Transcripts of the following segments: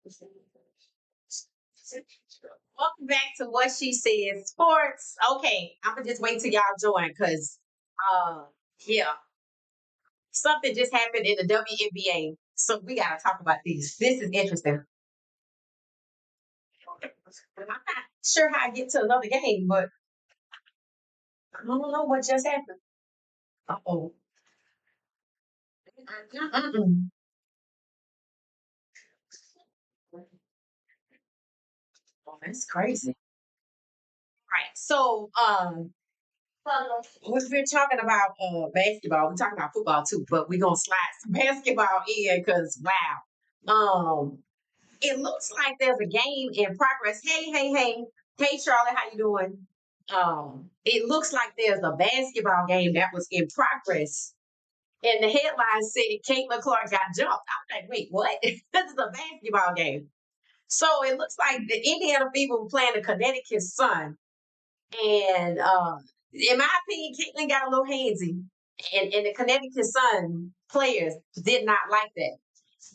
Welcome back to What She Said Sports. Okay, I'm gonna just wait till y'all join because uh yeah, something just happened in the WNBA. So we gotta talk about this. This is interesting. I'm not sure how I get to another game, but I don't know what just happened. Uh-oh. Mm-mm. Oh, that's crazy. Right. So we're talking about basketball. We're talking about football too, but we're gonna slide some basketball in because wow. It looks like there's a game in progress. Hey, Charlotte, how you doing? It looks like there's a basketball game that was in progress, and the headline said Caitlin Clark got jumped. I'm like, wait, what? This is a basketball game. So it looks like the Indiana Fever were playing the Connecticut Sun, and in my opinion, Caitlin got a little handsy, and the Connecticut Sun players did not like that.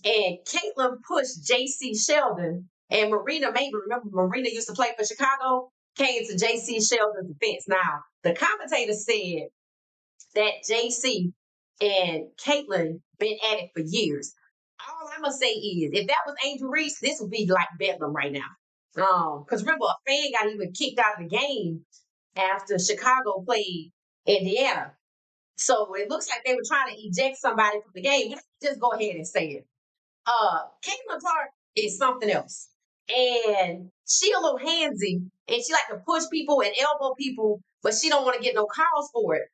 And Caitlin pushed Jacy Sheldon and Marina maybe remember Marina used to play for Chicago, came to Jacy Sheldon's defense. Now, the commentator said that JC and Caitlin been at it for years. All I'm gonna say is if that was Angel Reese, this would be like Bedlam right now. Because remember, a fan got even kicked out of the game after Chicago played Indiana. So it looks like they were trying to eject somebody from the game. Just go ahead and say it. Caitlin Clark is something else. And she a little handsy and she like to push people and elbow people, but she don't want to get no calls for it.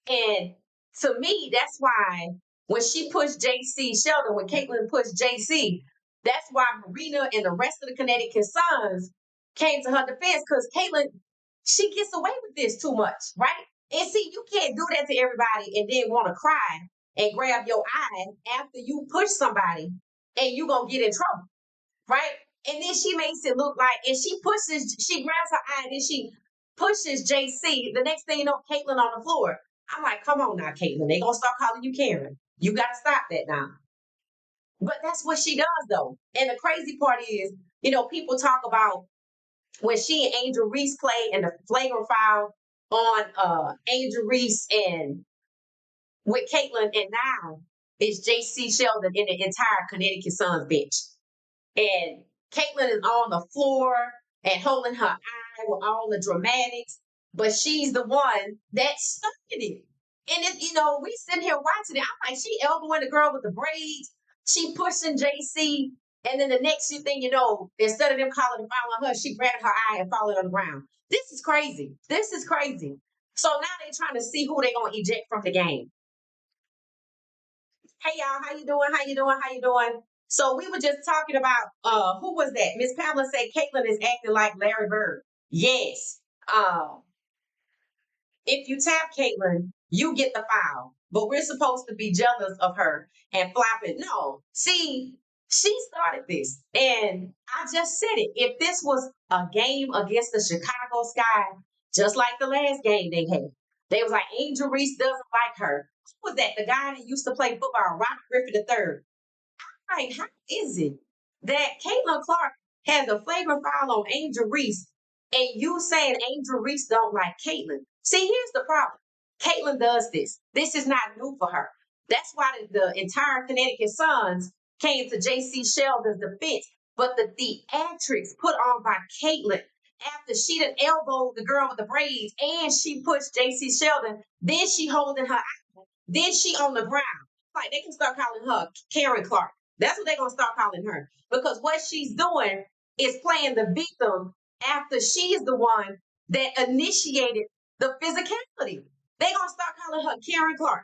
And to me, that's why when she pushed JC Sheldon, when Caitlin pushed JC, that's why Marina and the rest of the Connecticut Suns came to her defense because Caitlin, she gets away with this too much, right? And see, you can't do that to everybody and then want to cry and grab your eye after you push somebody and you gonna get in trouble, right? And then she makes it look like, and she grabs her eye and then she pushes JC. The next thing you know, Caitlin on the floor. I'm like, come on now, Caitlin. They gonna start calling you Karen. You gotta stop that now. But that's what she does though. And the crazy part is, people talk about when she and Angel Reese play and the flagrant foul on Angel Reese and with Caitlin, and now it's JC Sheldon in the entire Connecticut Suns bench. And Caitlin is on the floor and holding her eye with all the dramatics, but she's the one that started it. And we sitting here watching it. I'm like, she elbowing the girl with the braids, she pushing JC, and then the next thing you know, instead of them calling and foul on her, she grabbed her eye and falling on the ground. This is crazy. This is crazy. So now they're trying to see who they're gonna eject from the game. Hey y'all, how you doing? How you doing? How you doing? So we were just talking about who was that? Miss Pamela said Caitlin is acting like Larry Bird. Yes. If you tap Caitlin, you get the foul. But we're supposed to be jealous of her and flopping. No. See, she started this. And I just said it. If this was a game against the Chicago Sky, just like the last game they had, they was like, Angel Reese doesn't like her. Who was that? The guy that used to play football, Robert Griffin III. Like, how is it that Caitlin Clark has a flagrant foul on Angel Reese and you saying Angel Reese don't like Caitlin? See, here's the problem. Caitlin does this. This is not new for her. That's why the entire Connecticut Suns came to JC Sheldon's defense. But the theatrics put on by Caitlin after she done elbowed the girl with the braids and she pushed JC Sheldon, then she holding her eye, then she on the ground. Like they can start calling her Karen Clark. That's what they're gonna start calling her. Because what she's doing is playing the victim after she's the one that initiated the physicality. They're gonna start calling her Karen Clark.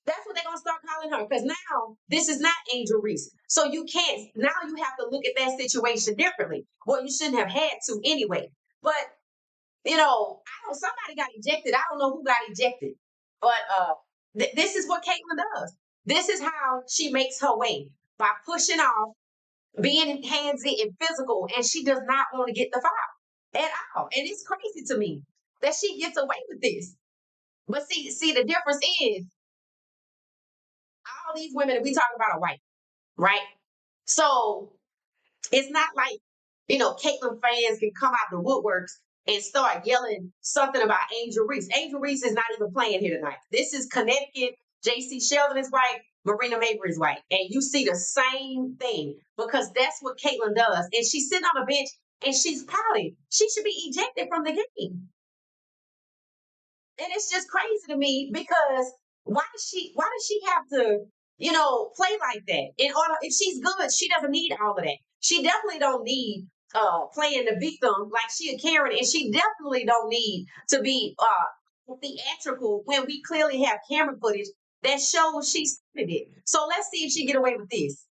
That's what they're gonna start calling her. Because now this is not Angel Reese. So you can't now you have to look at that situation differently. Well, you shouldn't have had to anyway. But I know somebody got ejected. I don't know who got ejected. But this is what Caitlin does. This is how she makes her way by pushing off, being handsy and physical, and she does not want to get the foul at all. And it's crazy to me that she gets away with this. But see, the difference is all these women that we talk about are white, right? So It's not like, Caitlyn fans can come out the woodworks and start yelling something about Angel Reese. Angel Reese is not even playing here tonight. This is Connecticut. Jacy Sheldon is white. Marina Maber is white. And you see the same thing because that's what Caitlyn does. And she's sitting on the bench and she's pouting. She should be ejected from the game. And it's just crazy to me because why does she have to, play like that? In order, if she's good, she doesn't need all of that. She definitely don't need playing the victim like she a Karen, and she definitely don't need to be theatrical when we clearly have camera footage that shows she started it. So let's see if she get away with this.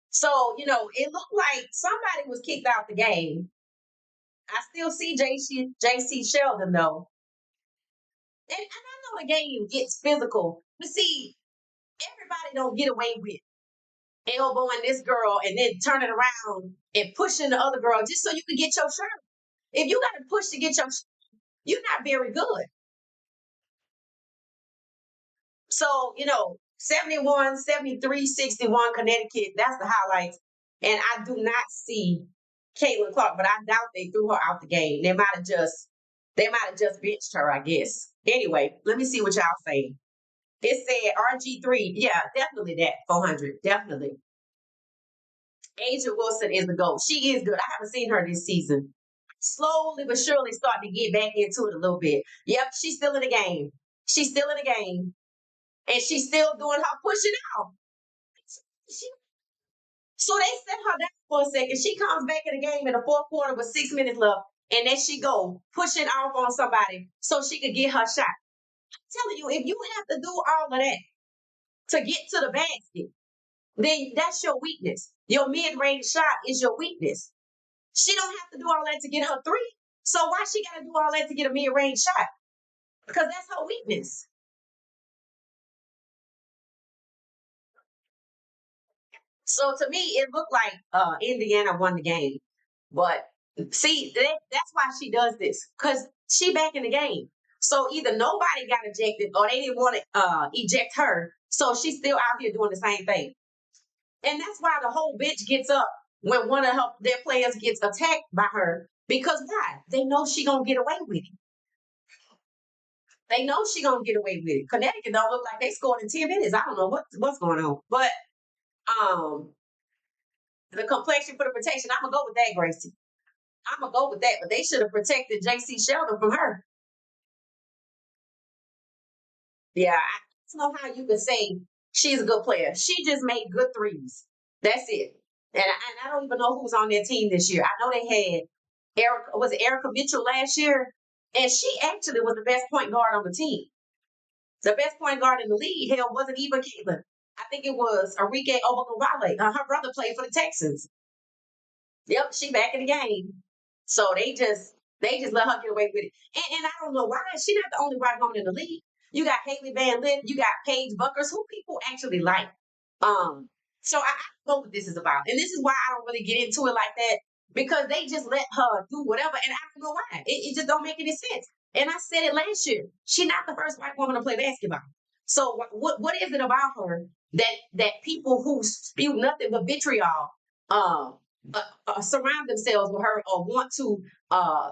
So, it looked like somebody was kicked out the game. I still see JC Sheldon though. And I know the game gets physical, but see, everybody don't get away with elbowing this girl and then turning around and pushing the other girl just so you can get your shot. If you got to push to get your shot, you're not very good. So, 71, 73, 61 Connecticut, that's the highlights. And I do not see Caitlin Clark, but I doubt they threw her out the game. They might have just benched her, I guess. Anyway, let me see what y'all say. It said RG3. Yeah, definitely that. 400. Definitely. Asia Wilson is the GOAT. She is good. I haven't seen her this season. Slowly but surely starting to get back into it a little bit. Yep, she's still in the game. She's still in the game. And she's still doing her pushing out. She, so they set her down for a second. She comes back in the game in the fourth quarter with 6 minutes left. And then she go pushing off on somebody so she could get her shot. I'm telling you, if you have to do all of that to get to the basket, then that's your weakness. Your mid-range shot is your weakness. She don't have to do all that to get her three. So why she got to do all that to get a mid-range shot? Because that's her weakness. So to me, it looked like Indiana won the game. But see, that's why she does this because she back in the game. So either nobody got ejected or they didn't want to eject her. So she's still out here doing the same thing. And that's why the whole bench gets up when one of their players gets attacked by her. Because why? They know she gonna get away with it. They know she gonna get away with it. Connecticut don't look like they scored in 10 minutes. I don't know what's going on. But um the complexion for the protection, I'm gonna go with that, Gracie. I'm gonna go with that. But they should have protected JC Sheldon from her. Yeah, I don't know how you could say she's a good player. She just made good threes. That's it. And I don't even know who's on their team this year. I know they had Erica Mitchell last year, and she actually was the best point guard on the team. The best point guard in the league, hell, wasn't even Caitlin. I think it was Enrique Obanovale. Her brother played for the Texans. Yep, she back in the game. So they just let her get away with it. And I don't know why. She's not the only white woman in the league. You got Haley Van Lith, you got Paige Buckers, who people actually like. Um, so I know what this is about. And this is why I don't really get into it like that, because they just let her do whatever. And I don't know why. It just don't make any sense. And I said it last year. She's not the first white woman to play basketball. So what is it about her that people who spew nothing but vitriol um surround themselves with her or want to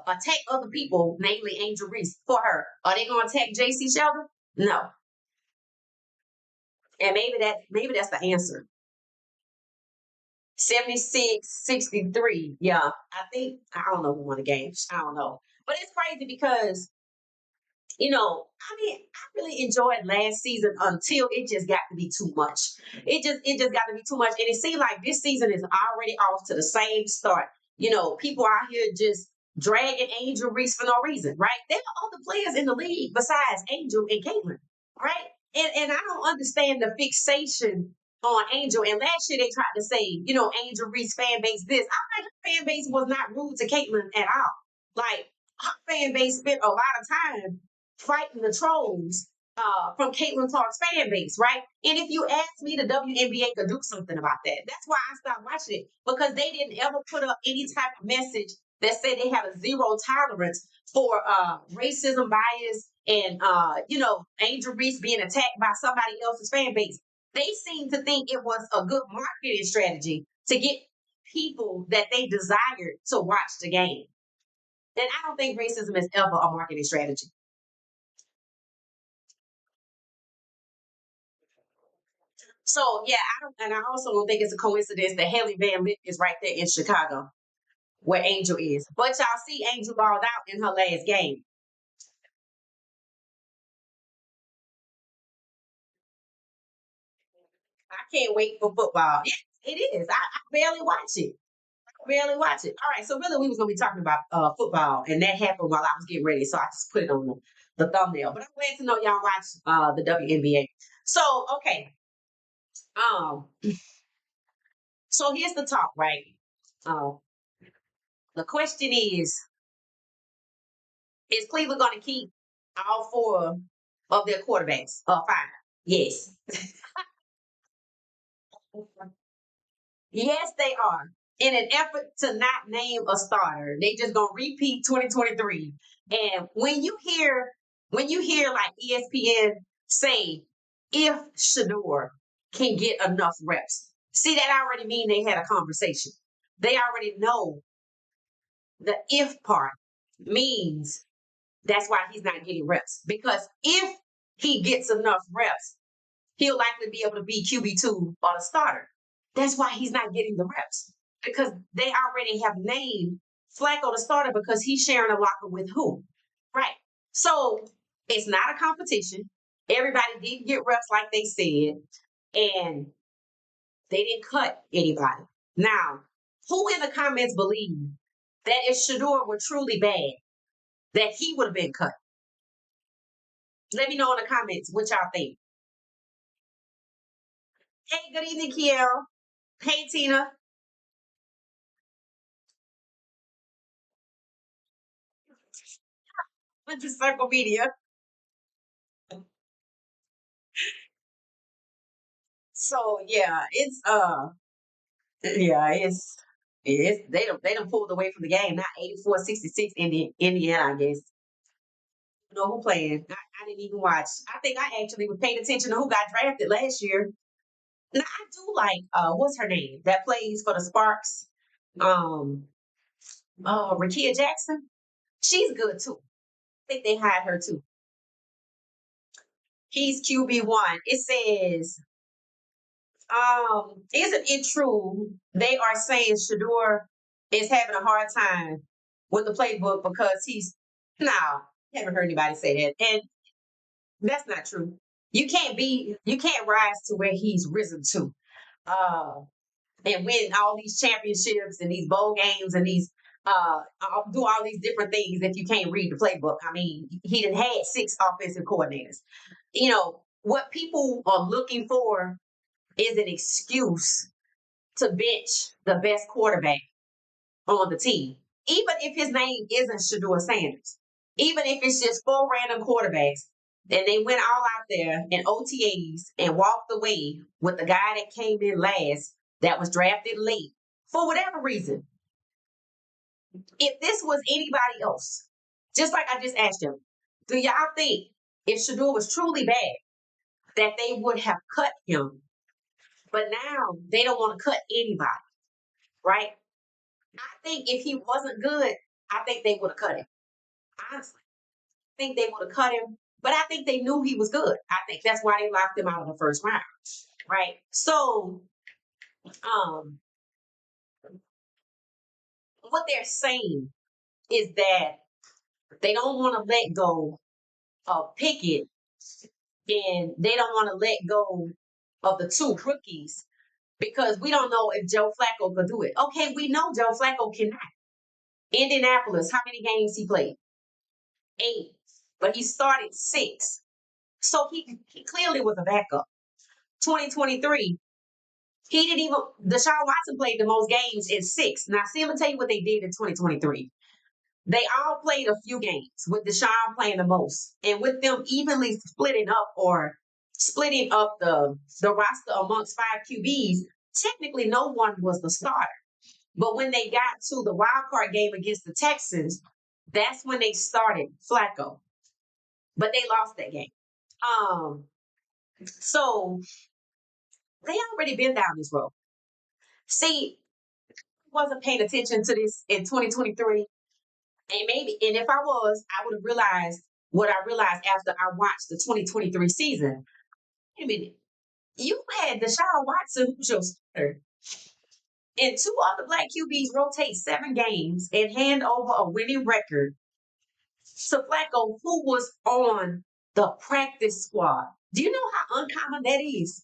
attack other people, namely Angel Reese, for her? Are they going to attack JC Sheldon? No. And maybe that's the answer. 76, 63. Yeah. I don't know who won the game. I don't know. But it's crazy because, I really enjoyed last season until it just got to be too much. It just got to be too much. And it seemed like this season is already off to the same start. People out here just dragging Angel Reese for no reason, right? There are other players in the league besides Angel and Caitlin, right? And I don't understand the fixation on Angel. And last year they tried to say, Angel Reese fan base this. I like her fan base was not rude to Caitlin at all. Like her fan base spent a lot of time fighting the trolls from Caitlin Clark's fan base, right? And if you ask me, the WNBA could do something about that. That's why I stopped watching it, because they didn't ever put up any type of message that said they have a zero tolerance for racism, bias, and Angel Reese being attacked by somebody else's fan base. They seem to think it was a good marketing strategy to get people that they desired to watch the game. And I don't think racism is ever a marketing strategy. So yeah, I don't, and I also don't think it's a coincidence that Haley Van Lith is right there in Chicago, where Angel is. But y'all see, Angel balled out in her last game. I can't wait for football. Yes, it is. I barely watch it. Barely watch it. All right, so really, we was gonna be talking about football, and that happened while I was getting ready, so I just put it on the thumbnail. But I'm glad to know y'all watch the WNBA. So okay, um, so here's the talk, right? Uh, the question is Cleveland going to keep all four of their quarterbacks? Five. Yes. Yes, they are. In an effort to not name a starter, they just gonna repeat 2023. And when you hear like ESPN say if Shedeur can get enough reps, see that already mean they had a conversation. They already know the if part means that's why he's not getting reps. Because if he gets enough reps, he'll likely be able to be QB2 or the starter. That's why he's not getting the reps because they already have named Flacco the starter because he's sharing a locker with who? Right. So it's not a competition. Everybody did get reps like they said, and they didn't cut anybody. Now, who in the comments believe that if Shedeur were truly bad, that he would have been cut? Let me know in the comments what y'all think. Hey, good evening, Kiel. Hey, Tina. With the Circle Media. So yeah, it's they don't pulled away from the game. Not 84-66 Indiana, I guess. You know who playing. I didn't even watch. I think I actually was paying attention to who got drafted last year. Now I do like what's her name that plays for the Sparks? Um Rakia Jackson. She's good too. I think they hired her too. He's QB1. It says isn't it true they are saying Shador is having a hard time with the playbook because he's no, haven't heard anybody say that. And that's not true. You can't rise to where he's risen to. Uh and win all these championships and these bowl games and these do all these different things if you can't read the playbook. I mean, he done had six offensive coordinators. You know, what people are looking for is an excuse to bench the best quarterback on the team, even if his name isn't Shador Sanders, even if it's just four random quarterbacks, and they went all out there in OTAs and walked away with the guy that came in last that was drafted late for whatever reason. If this was anybody else, just like I just asked him, do y'all think if Shador was truly bad that they would have cut him? But now they don't want to cut anybody, right? I think if he wasn't good, I think they would have cut him. Honestly, I think they would have cut him. But I think they knew he was good. I think that's why they locked him out of the first round, right? So, um, what they're saying is that they don't want to let go of Pickett, and they don't want to let go of the two rookies because we don't know if Joe Flacco could do it. Okay, we know Joe Flacco cannot. Indianapolis, how many games he played? 8, but he started 6. So he clearly was a backup. 2023, he didn't even, Deshaun Watson played the most games in 6. Now, see, let me tell you what they did in 2023. They all played a few games with Deshaun playing the most. And with them evenly splitting up the roster amongst 5 QBs, technically no one was the starter. But when they got to the wild card game against the Texans, that's when they started Flacco. But they lost that game. Um, so they already been down this road. See, wasn't paying attention to this in 2023. And if I was, I would have realized what I realized after I watched the 2023 season. Wait a minute. You had Deshaun Watson, who's your starter, and two other black QBs rotate 7 games and hand over a winning record to Flacco, who was on the practice squad. Do you know how uncommon that is?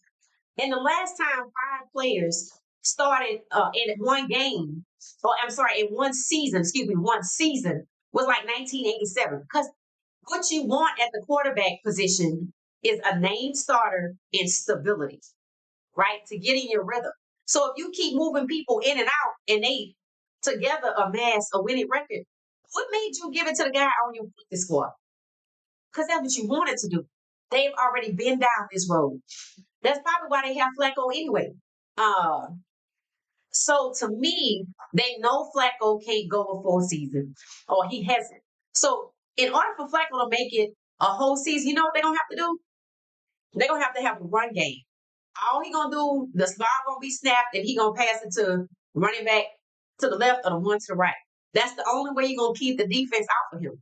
And the last time 5 players started in one game, or I'm sorry, in one season, one season was like 1987. Because what you want at the quarterback position is a named starter and stability, right? To get in your rhythm. So if you keep moving people in and out and they together amass a winning record, what made you give it to the guy on your practice squad? Because that's what you wanted to do. They've already been down this road. That's probably why they have Flacco anyway. Uh, so to me, they know Flacco can't go a full season, or he hasn't. So in order for Flacco to make it a whole season, you know what they're gonna have to do? They're gonna have to have a run game. All he gonna do, the ball gonna be snapped, and he gonna pass it to running back to the left or the one to the right. That's the only way you're gonna keep the defense off of him.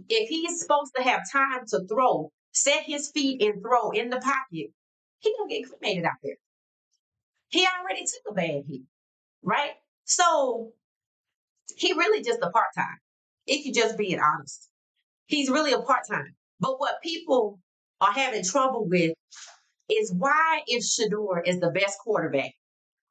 If he's supposed to have time to throw, set his feet and throw in the pocket, he gonna get cremated out there. He already took a bad hit, right? So he really just a part time. If you just being honest, he's really a part time. But what people are having trouble with is why, if Shedeur is the best quarterback,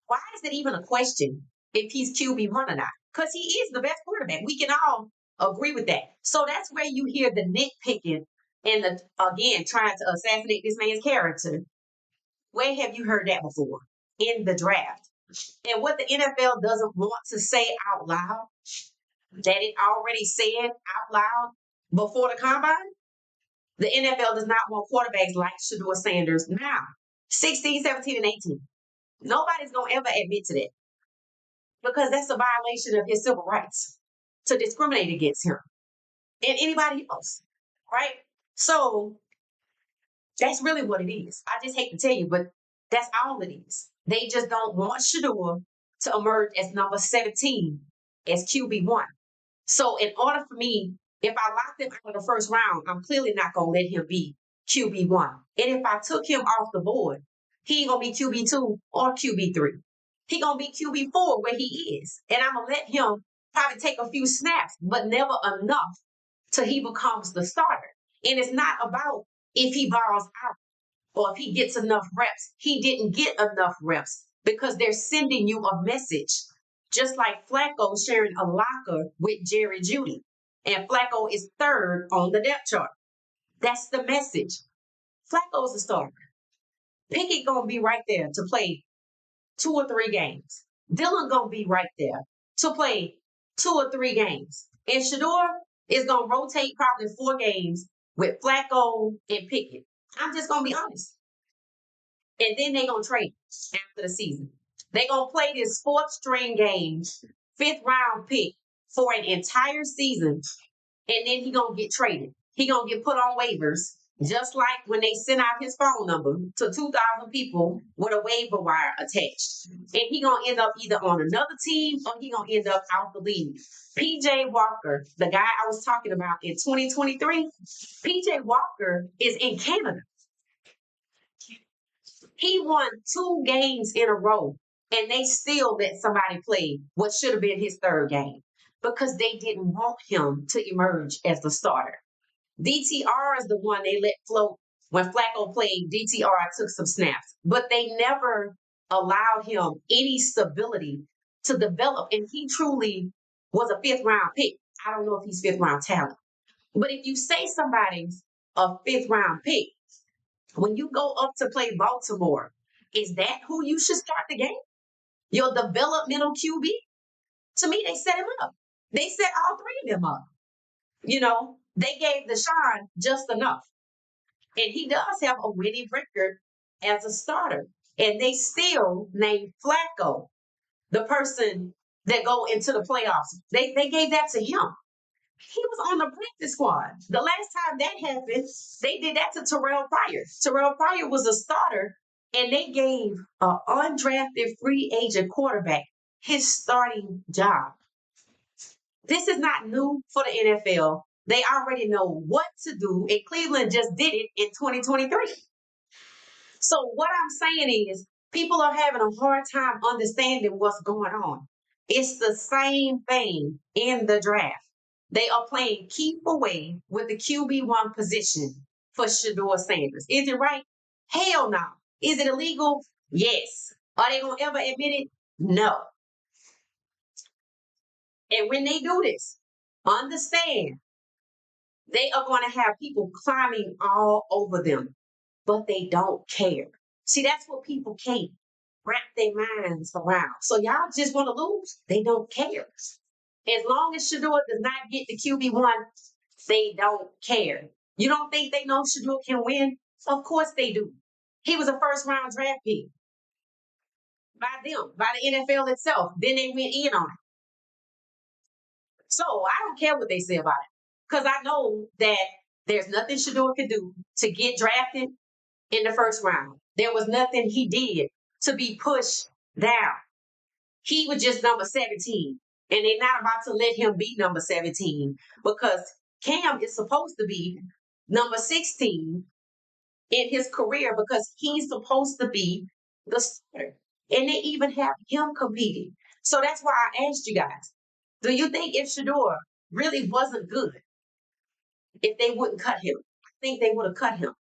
why is it even a question if he's QB1 or not? Because he is the best quarterback. We can all agree with that. So that's where you hear the nitpicking and again trying to assassinate this man's character. Where have you heard that before? In the draft. And what the NFL doesn't want to say out loud, that it already said out loud before the combine, the NFL does not want quarterbacks like Shedeur Sanders now, 16, 17, and 18. Nobody's going to ever admit to that because that's a violation of his civil rights to discriminate against him and anybody else, right? So that's really what it is. I just hate to tell you, but that's all it is. They just don't want Shedeur to emerge as number 17 as QB1. So in order for me, if I locked him out of the first round, I'm clearly not going to let him be QB1. And if I took him off the board, he ain't going to be QB2 or QB3. He going to be QB4 where he is. And I'm going to let him probably take a few snaps, but never enough till he becomes the starter. And it's not about if he balls out or if he gets enough reps. He didn't get enough reps because they're sending you a message. Just like Flacco sharing a locker with Jerry Jeudy. And Flacco is third on the depth chart. That's the message. Flacco's the starter. Pickett gonna be right there to play 2 or 3 games. Dylan gonna be right there to play 2 or 3 games. And Shedeur is gonna rotate probably 4 games with Flacco and Pickett. I'm just gonna be honest. And then they're gonna trade after the season. They're gonna play this 4th string game, 5th round pick for an entire season, and then he gonna get traded. He gonna get put on waivers, just like when they sent out his phone number to 2,000 people with a waiver wire attached. And he gonna end up either on another team or he gonna end up out the league. PJ Walker, the guy I was talking about in 2023, PJ Walker is in Canada. He won 2 games in a row, and they still let somebody play what should have been his 3rd game because they didn't want him to emerge as the starter. DTR is the one they let float when Flacco played. DTR took some snaps, but they never allowed him any stability to develop, and he truly was a 5th round pick. I don't know if he's 5th round talent, but if you say somebody's a 5th round pick, when you go up to play Baltimore, is that who you should start the game? Your developmental QB? To me, they set him up. They set all 3 of them up. You know, they gave Deshaun just enough. And he does have a winning record as a starter. And they still named Flacco the person that go into the playoffs. They gave that to him. He was on the practice squad. The last time that happened, they did that to Terrell Pryor. Terrell Pryor was a starter, and they gave an undrafted free agent quarterback his starting job. This is not new for the NFL. They already know what to do, and Cleveland just did it in 2023. So what I'm saying is people are having a hard time understanding what's going on. It's the same thing in the draft. They are playing keep away with the QB1 position for Shedeur Sanders. Is it right? Hell no. Is it illegal? Yes. Are they going to ever admit it? No. And when they do this, understand they are going to have people climbing all over them, but they don't care. See, that's what people can't wrap their minds around. So y'all just want to lose? They don't care. As long as Shedeur does not get the QB1, they don't care. You don't think they know Shedeur can win? Of course they do. He was a first round draft pick by them, by the NFL itself. Then they went in on it. So I don't care what they say about it because I know that there's nothing Shedeur could do to get drafted in the first round. There was nothing he did to be pushed down. He was just number 17, and they're not about to let him be number 17 because Cam is supposed to be number 16 in his career because he's supposed to be the starter. And they even have him competing. So that's why I asked you guys, do you think if Shedeur really wasn't good, if they wouldn't cut him? I think they would have cut him.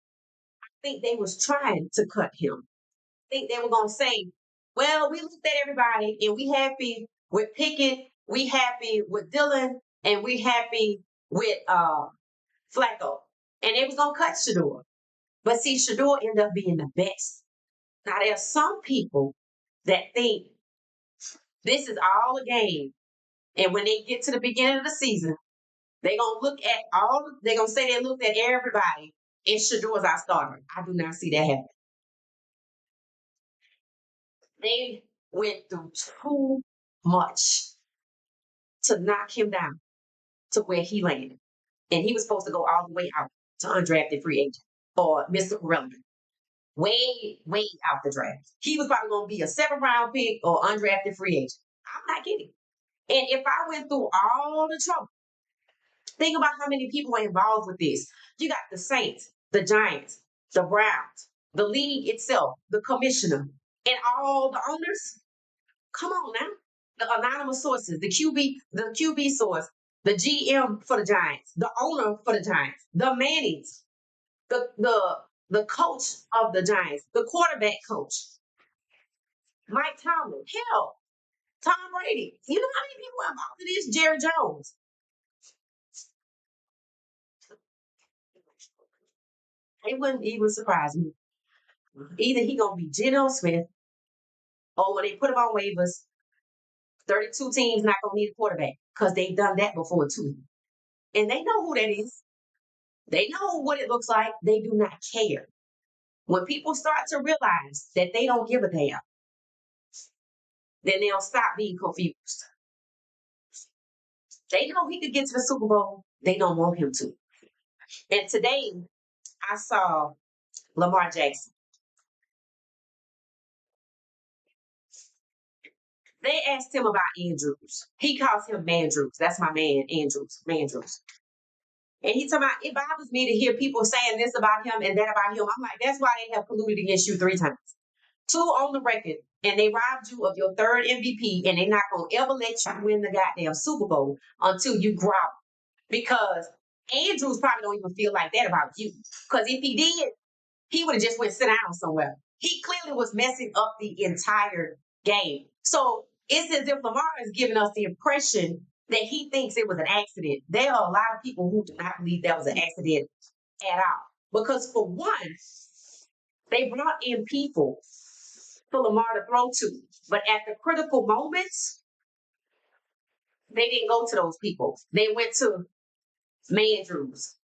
I think they was trying to cut him. I think they were going to say, well, we looked at everybody and we happy with Pickett, we happy with Dylan, and we happy with Flacco. And they was going to cut Shedeur. But see, Shedeur ended up being the best. Now, there are some people that think this is all a game. And when they get to the beginning of the season, they're going to look at they're going to say they looked at everybody and Shedeur's our starter. I do not see that happen. They went through too much to knock him down to where he landed. And he was supposed to go all the way out to undrafted free agent or Mr. Irrelevant. Way, way out the draft. He was probably going to be a 7th-round pick or undrafted free agent. I'm not kidding. And if I went through all the trouble, think about how many people are involved with this. You got the Saints, the Giants, the Browns, the league itself, the commissioner, and all the owners. Come on now. The anonymous sources, the QB source, the GM for the Giants, the owner for the Giants, the Mannings, the coach of the Giants, the quarterback coach, Mike Tomlin, hell, Tom Brady. You know how many people are involved in this? Jerry Jones. It wouldn't even surprise me. Either he gonna be Geno Smith, or when they put him on waivers, 32 teams not gonna need a quarterback because they've done that before too. And they know who that is. They know what it looks like. They do not care. When people start to realize that they don't give a damn, then they'll stop being confused. They know he could get to the Super Bowl. They don't want him to. And today, I saw Lamar Jackson. They asked him about Andrews. He calls him Mandrews. That's my man, Andrews. Mandrews. And he talking about, it bothers me to hear people saying this about him and that about him. I'm like, that's why they have colluded against you 3 times. 2 on the record, and they robbed you of your 3rd MVP, and they're not going to ever let you win the goddamn Super Bowl until you growl. Because Andrews probably don't even feel like that about you. Because if he did, he would have just went sit down somewhere. He clearly was messing up the entire game. So it's as if Lamar is giving us the impression that he thinks it was an accident. There are a lot of people who do not believe that was an accident at all. Because for one, they brought in people for Lamar to throw to. But at the critical moments, they didn't go to those people. They went to Mandrews.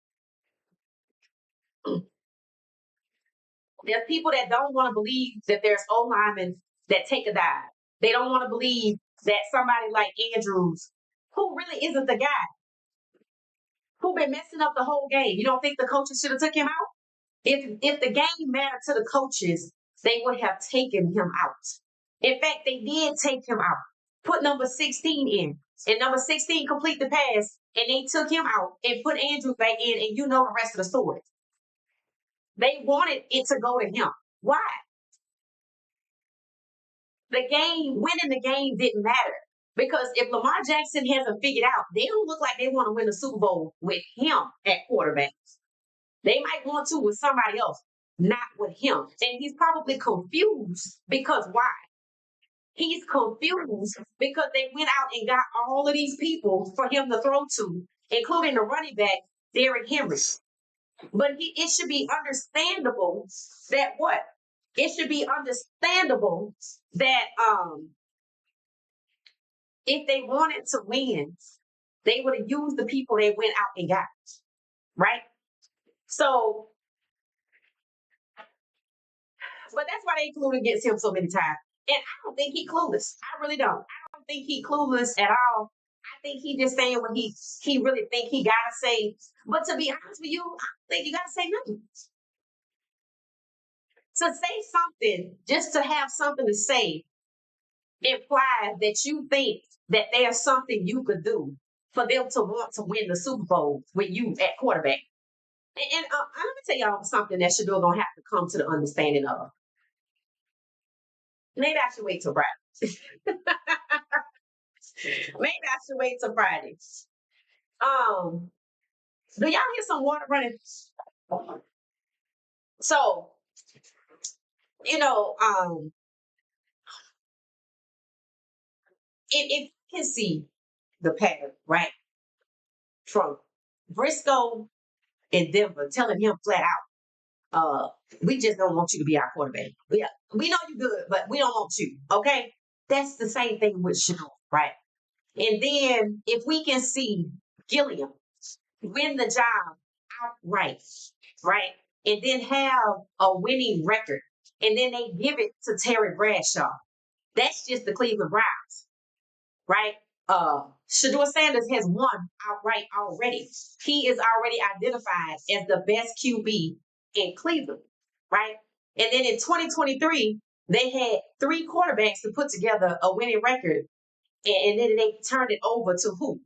There's people that don't want to believe that there's O-linemen that take a dive. They don't want to believe that somebody like Andrews, who really isn't the guy, who been messing up the whole game. You don't think the coaches should have took him out? If the game mattered to the coaches, they would have taken him out. In fact, they did take him out. put number 16 in. And number 16 complete the pass, and they took him out and put Andrew back in, and you know the rest of the story. They wanted it to go to him. Why? Winning the game didn't matter. Because if Lamar Jackson hasn't figured out, they don't look like they want to win the Super Bowl with him at quarterback. They might want to with somebody else, not with him. And he's probably confused because why? He's confused because they went out and got all of these people for him to throw to, including the running back, Derrick Henry. But it should be understandable that what? It should be understandable that if they wanted to win, they would have used the people they went out and got, right? So, but that's why they included against him so many times. And I don't think he clueless. I really don't. I don't think he clueless at all. I think he just saying what he really think he gotta say. But to be honest with you, I don't think you gotta say nothing. To say something just to have something to say implies that you think that there's something you could do for them to want to win the Super Bowl with you at quarterback. And I'm gonna tell y'all something that Shedeur gonna have to come to the understanding of. Maybe I should wait till Friday. Maybe I should wait till Friday. Do y'all hear some water running? So, you know, if you can see the pattern, right, from Briscoe in Denver telling him flat out, we just don't want you to be our quarterback. Yeah, we know you're good, but we don't want you. Okay, that's the same thing with Shedeur, right? And then if we can see Gilliam win the job outright, right? And then have a winning record, and then they give it to Terry Bradshaw. That's just the Cleveland Browns, right? Shedeur Sanders has won outright already. He is already identified as the best QB in Cleveland, right? And then in 2023, they had three quarterbacks to put together a winning record, and then they turned it over to who?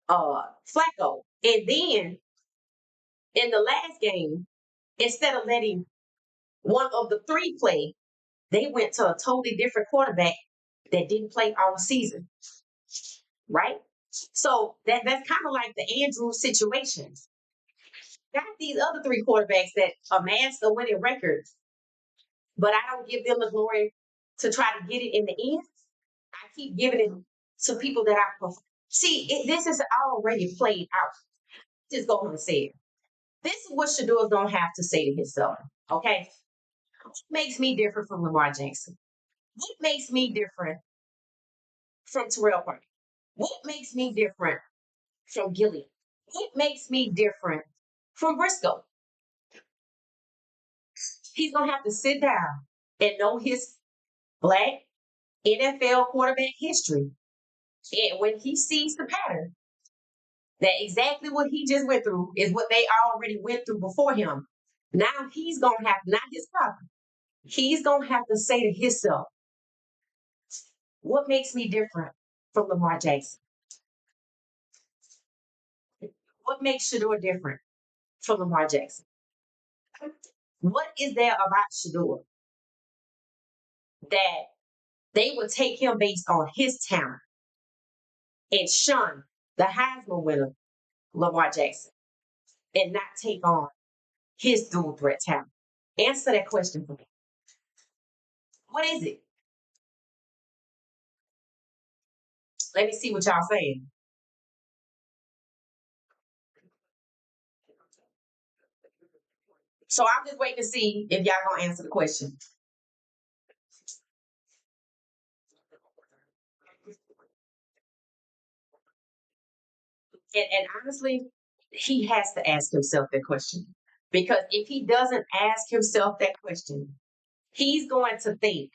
Flacco. And then in the last game, instead of letting one of the three play, they went to a totally different quarterback that didn't play all season, right? So that's kind of like the Andrew situation. Got these other three quarterbacks that amassed a winning record, but I don't give them the glory to try to get it in the end. I keep giving it to people that I prefer. See, this is already played out. Just go and say it. This is what Shedeur is going to have to say to himself. Okay? What makes me different from Lamar Jackson? What makes me different from Terrell Parker? What makes me different from Gilliam? What makes me different from Briscoe? He's going to have to sit down and know his Black NFL quarterback history. And when he sees the pattern, that exactly what he just went through is what they already went through before him. Now he's going to have, not his problem, he's going to have to say to himself, what makes me different from Lamar Jackson? What makes Shedeur different from Lamar Jackson? What is there about Shedeur that they would take him based on his talent and shun the Heisman winner, Lamar Jackson, and not take on his dual threat talent? Answer that question for me. What is it? Let me see what y'all saying. So I'm just waiting to see if y'all gonna answer the question. And honestly, he has to ask himself that question. Because if he doesn't ask himself that question, he's going to think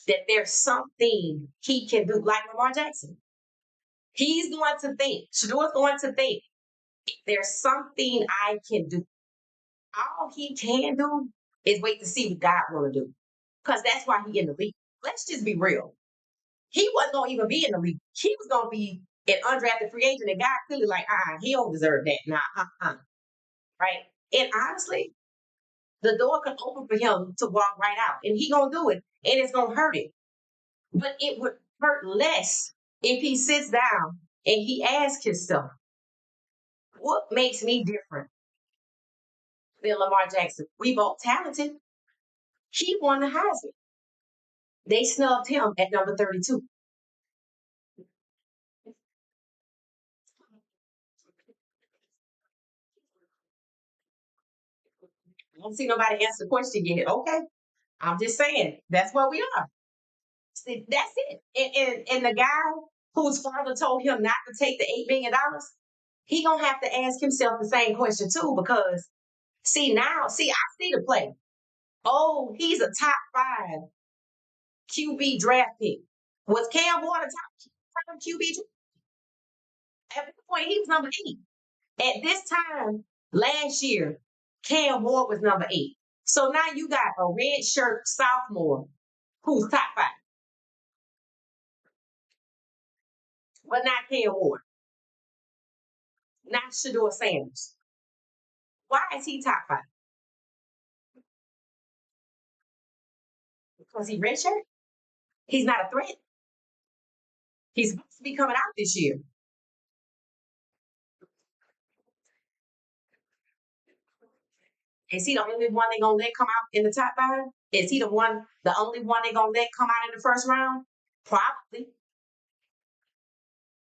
that there's something he can do, like Lamar Jackson. He's going to think, Shadeur's going to think, there's something I can do. All he can do is wait to see what God want to do. Because that's why he in the league. Let's just be real. He wasn't gonna even be in the league. He was gonna be an undrafted free agent. And God clearly like, he don't deserve that. Nah, right? And honestly, the door can open for him to walk right out, and he gonna do it, and it's gonna hurt it. But it would hurt less if he sits down and he asks himself, what makes me different than Lamar Jackson? We both talented. He won the Heisman. They snubbed him at number 32. I don't see nobody answer the question yet. Okay. I'm just saying, that's where we are. See, that's it. And the guy whose father told him not to take the $8 million, he gonna have to ask himself the same question too, because I see the play. Oh, he's a top 5 QB draft pick. Was Cam Ward a top QB? At one point, he was number 8. At this time last year, Cam Ward was number 8. So now you got a red shirt sophomore who's top 5, but not Cam Ward, not Shedeur Sanders. Why is he top 5? Because he red shirt? He's not a threat. He's supposed to be coming out this year. Is he the only one they gonna let come out in the top 5? Is he the only one they gonna let come out in the first round? Probably.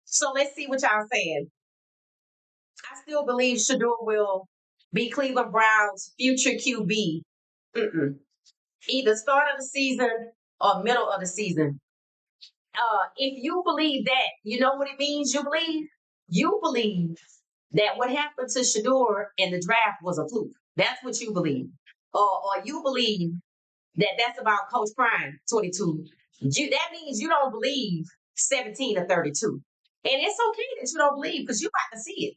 So let's see what y'all saying. I still believe Shedeur will be Cleveland Browns' future QB. Either start of the season or middle of the season. If you believe that, you know what it means you believe? You believe that what happened to Shedeur in the draft was a fluke. That's what you believe. Or you believe that that's about Coach Prime, 22. That means you don't believe 17 or 32. And it's okay that you don't believe because you're about to see it.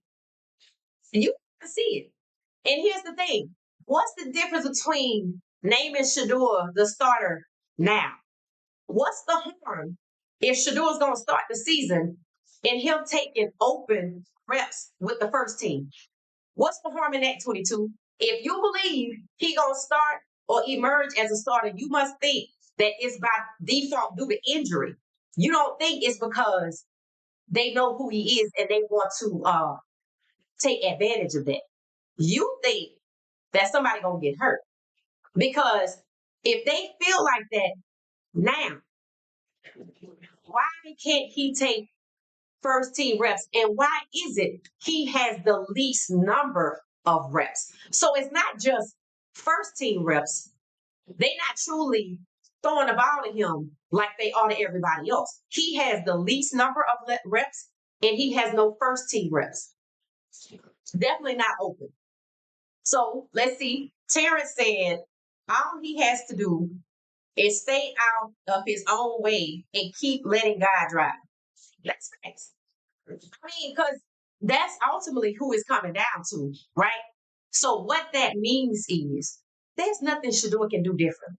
You can see it. And here's the thing. What's the difference between naming Shedeur the starter now? What's the harm if Shedeur's going to start the season and him taking open reps with the first team? What's the harm in that, 22? If you believe he going to start or emerge as a starter, you must think that it's by default due to injury. You don't think it's because they know who he is and they want to take advantage of that. You think that somebody going to get hurt. Because if they feel like that now, why can't he take first team reps? And why is it he has the least number of reps? So it's not just first team reps. They're not truly throwing the ball to him like they are to everybody else. He has the least number of reps and he has no first team reps. Definitely not open. So let's see. Terrence said all he has to do is stay out of his own way and keep letting God drive. That's nice. I mean, because that's ultimately who it's coming down to, right? So what that means is there's nothing Shedeur can do different.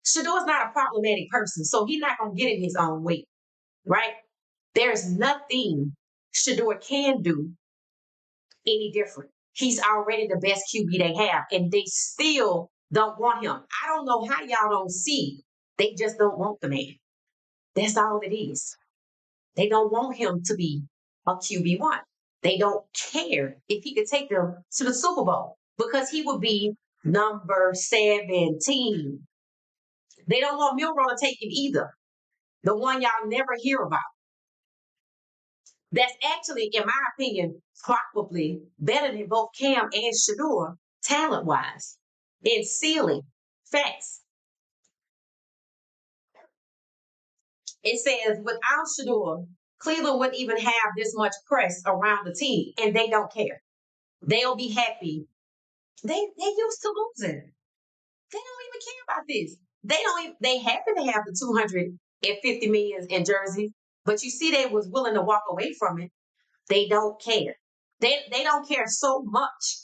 Shedeur's not a problematic person, so he's not going to get in his own way, right? There's nothing Shedeur can do any different. He's already the best QB they have, and they still don't want him. I don't know how y'all don't see. They just don't want the man. That's all it is. They don't want him to be a QB1. They don't care if he could take them to the Super Bowl because he would be number 17. They don't want Milrow to take him either. The one y'all never hear about. That's actually, in my opinion, probably better than both Cam and Shedeur, talent-wise, in ceiling. Facts. It says, without Shedeur, Cleveland wouldn't even have this much press around the team, and they don't care. They'll be happy. They used to losing. They don't even care about this. They happen to have the 250 million in jerseys, but you see they was willing to walk away from it. They don't care. They don't care so much.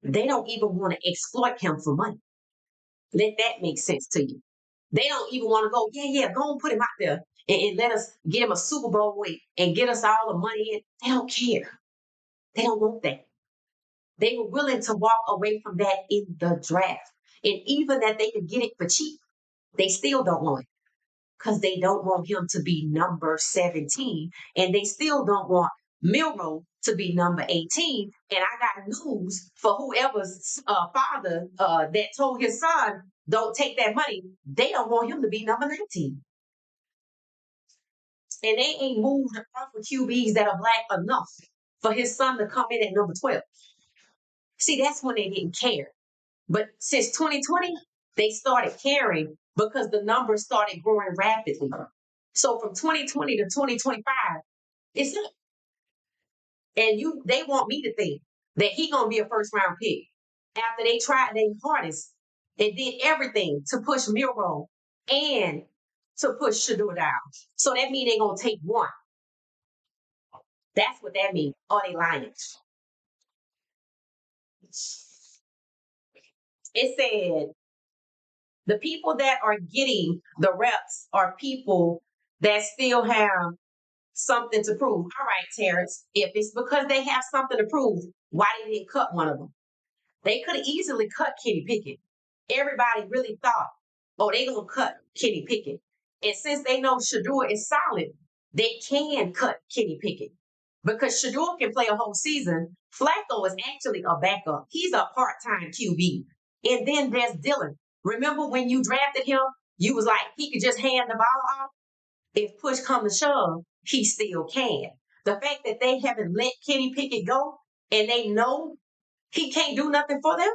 They don't even want to exploit him for money. Let that make sense to you. They don't even want to go, yeah, go and put him out there and let us get him a Super Bowl and get us all the money in. They don't care. They don't want that. They were willing to walk away from that in the draft. And even that they could get it for cheap, they still don't want it because they don't want him to be number 17. And they still don't want Milrow to be number 18. And I got news for whoever's father that told his son, don't take that money. They don't want him to be number 19. And they ain't moved off of QBs that are black enough for his son to come in at number 12. See, that's when they didn't care. But since 2020, they started caring because the numbers started growing rapidly. So from 2020 to 2025, it's up. And they want me to think that he gonna be a first round pick after they tried their hardest and did everything to push Milrow and to push Shedeur down. So that means they're gonna take one. That's what that means. Are they lying? It said the people that are getting the reps are people that still have something to prove. All right, Terrence, if it's because they have something to prove, why they didn't cut one of them? They could have easily cut Kenny Pickett. Everybody really thought, oh, they gonna cut Kenny Pickett. And since they know Shedeur is solid, they can cut Kenny Pickett. Because Shedeur can play a whole season. Flacco is actually a backup. He's a part-time QB. And then there's Dylan. Remember when you drafted him, you was like, he could just hand the ball off? If push comes to shove, he still can. The fact that they haven't let Kenny Pickett go and they know he can't do nothing for them,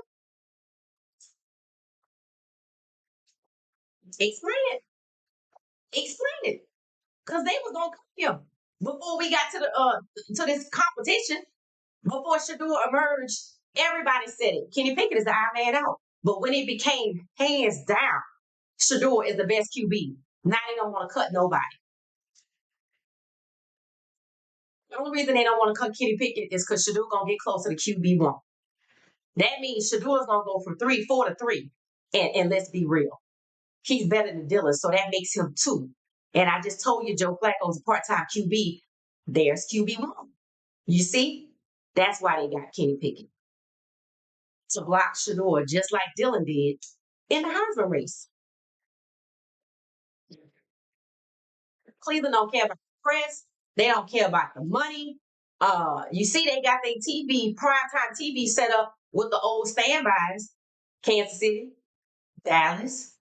explain it. Explain it. Because they was gonna cut him before we got to this competition, before Shedeur emerged, everybody said it. Kenny Pickett is the odd man out. But when it became hands down, Shedeur is the best QB. Now they don't want to cut nobody. The only reason they don't want to cut Kenny Pickett is because Shedeur gonna get closer to QB1. That means Shedeur's gonna go from 3-4 to 3. And let's be real. He's better than Dylan, so that makes him 2. And I just told you Joe Flacco's a part-time QB. There's QB1. You see? That's why they got Kenny Pickett. To block Shedeur, just like Dylan did in the Heisman race. Cleveland don't care about the press. They don't care about the money. You see, they got their primetime TV set up with the old standbys. Kansas City, Dallas,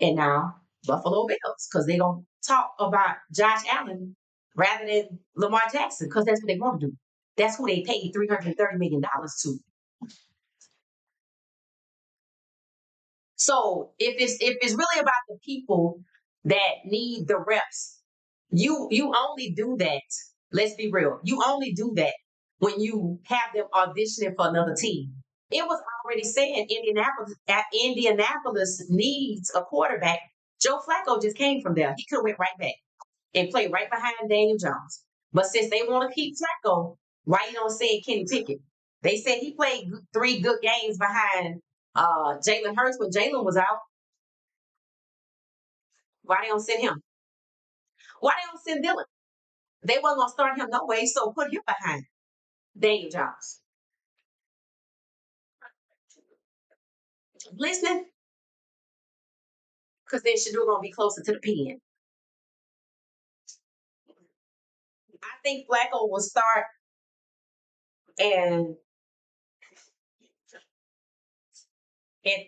and now Buffalo Bills, because they're going to talk about Josh Allen rather than Lamar Jackson, because that's what they want to do. That's who they paid $330 million to. So if it's really about the people that need the reps, you only do that. Let's be real. You only do that when you have them auditioning for another team. It was already said Indianapolis needs a quarterback. Joe Flacco just came from there. He could have went right back and played right behind Daniel Jones. But since they want to keep Flacco, why you don't say Kenny Pickett? They said he played 3 good games behind Jalen Hurts when Jalen was out. Why they don't send him? Why they don't send Dylan? They weren't gonna start him no way, so put him behind Daniel Jones. Listening? Because then Shedeur gonna be closer to the pen. I think Flacco will start and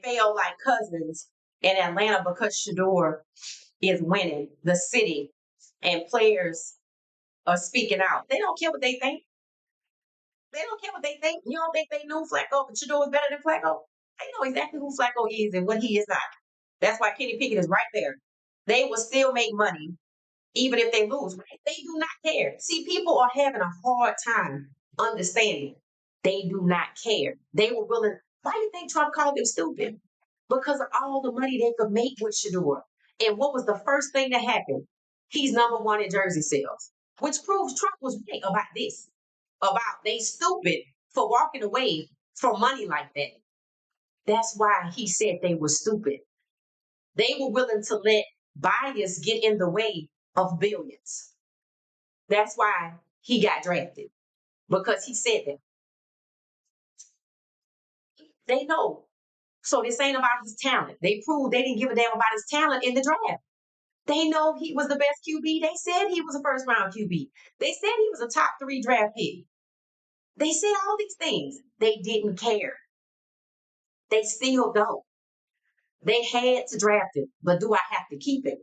fail like Cousins in Atlanta because Shedeur is winning the city and players are speaking out. They don't care what they think. They don't care what they think. You don't think they knew Flacco, but Shedeur is better than Flacco? They know exactly who Flacco is and what he is not. That's why Kenny Pickett is right there. They will still make money even if they lose. Right? They do not care. See, people are having a hard time understanding. They do not care. They were willing. Why do you think Trump called them stupid? Because of all the money they could make with Shedeur. And what was the first thing that happened? He's number 1 in jersey sales, which proves Trump was right about this. About they stupid for walking away from money like that. That's why he said they were stupid. They were willing to let bias get in the way of billions. That's why he got drafted because he said that. They know. So this ain't about his talent. They proved they didn't give a damn about his talent in the draft. They know he was the best QB. They said he was a first round QB. They said he was a top 3 draft pick. They said all these things. They didn't care. They still don't. They had to draft him, but do I have to keep him?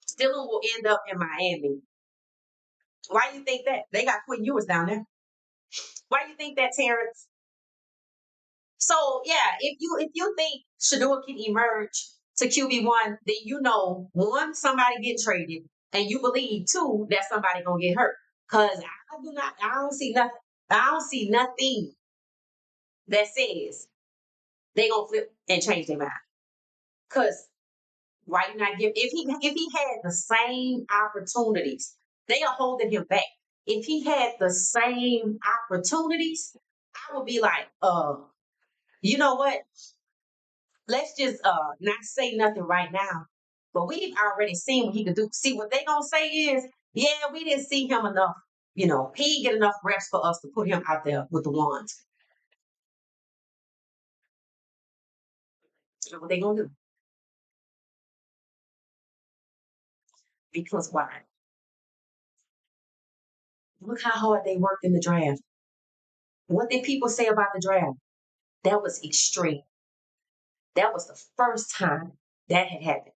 Still will end up in Miami. Why you think that? They got Quinn Ewers down there. Why you think that, Terrence? So yeah, if you think Shedeur can emerge to QB1, then you know one, somebody getting traded, and you believe two, that somebody gonna get hurt. Cause I don't see nothing. I don't see nothing that says they gonna flip and change their mind. Cause why you not give if he had the same opportunities, they are holding him back. If he had the same opportunities, I would be like, you know what? Let's just not say nothing right now. But we've already seen what he could do. See, what they gonna say is, yeah, we didn't see him enough. He didn't get enough reps for us to put him out there with the ones. You know what they gonna do? Because why? Look how hard they worked in the draft. What did people say about the draft? That was extreme. That was the first time that had happened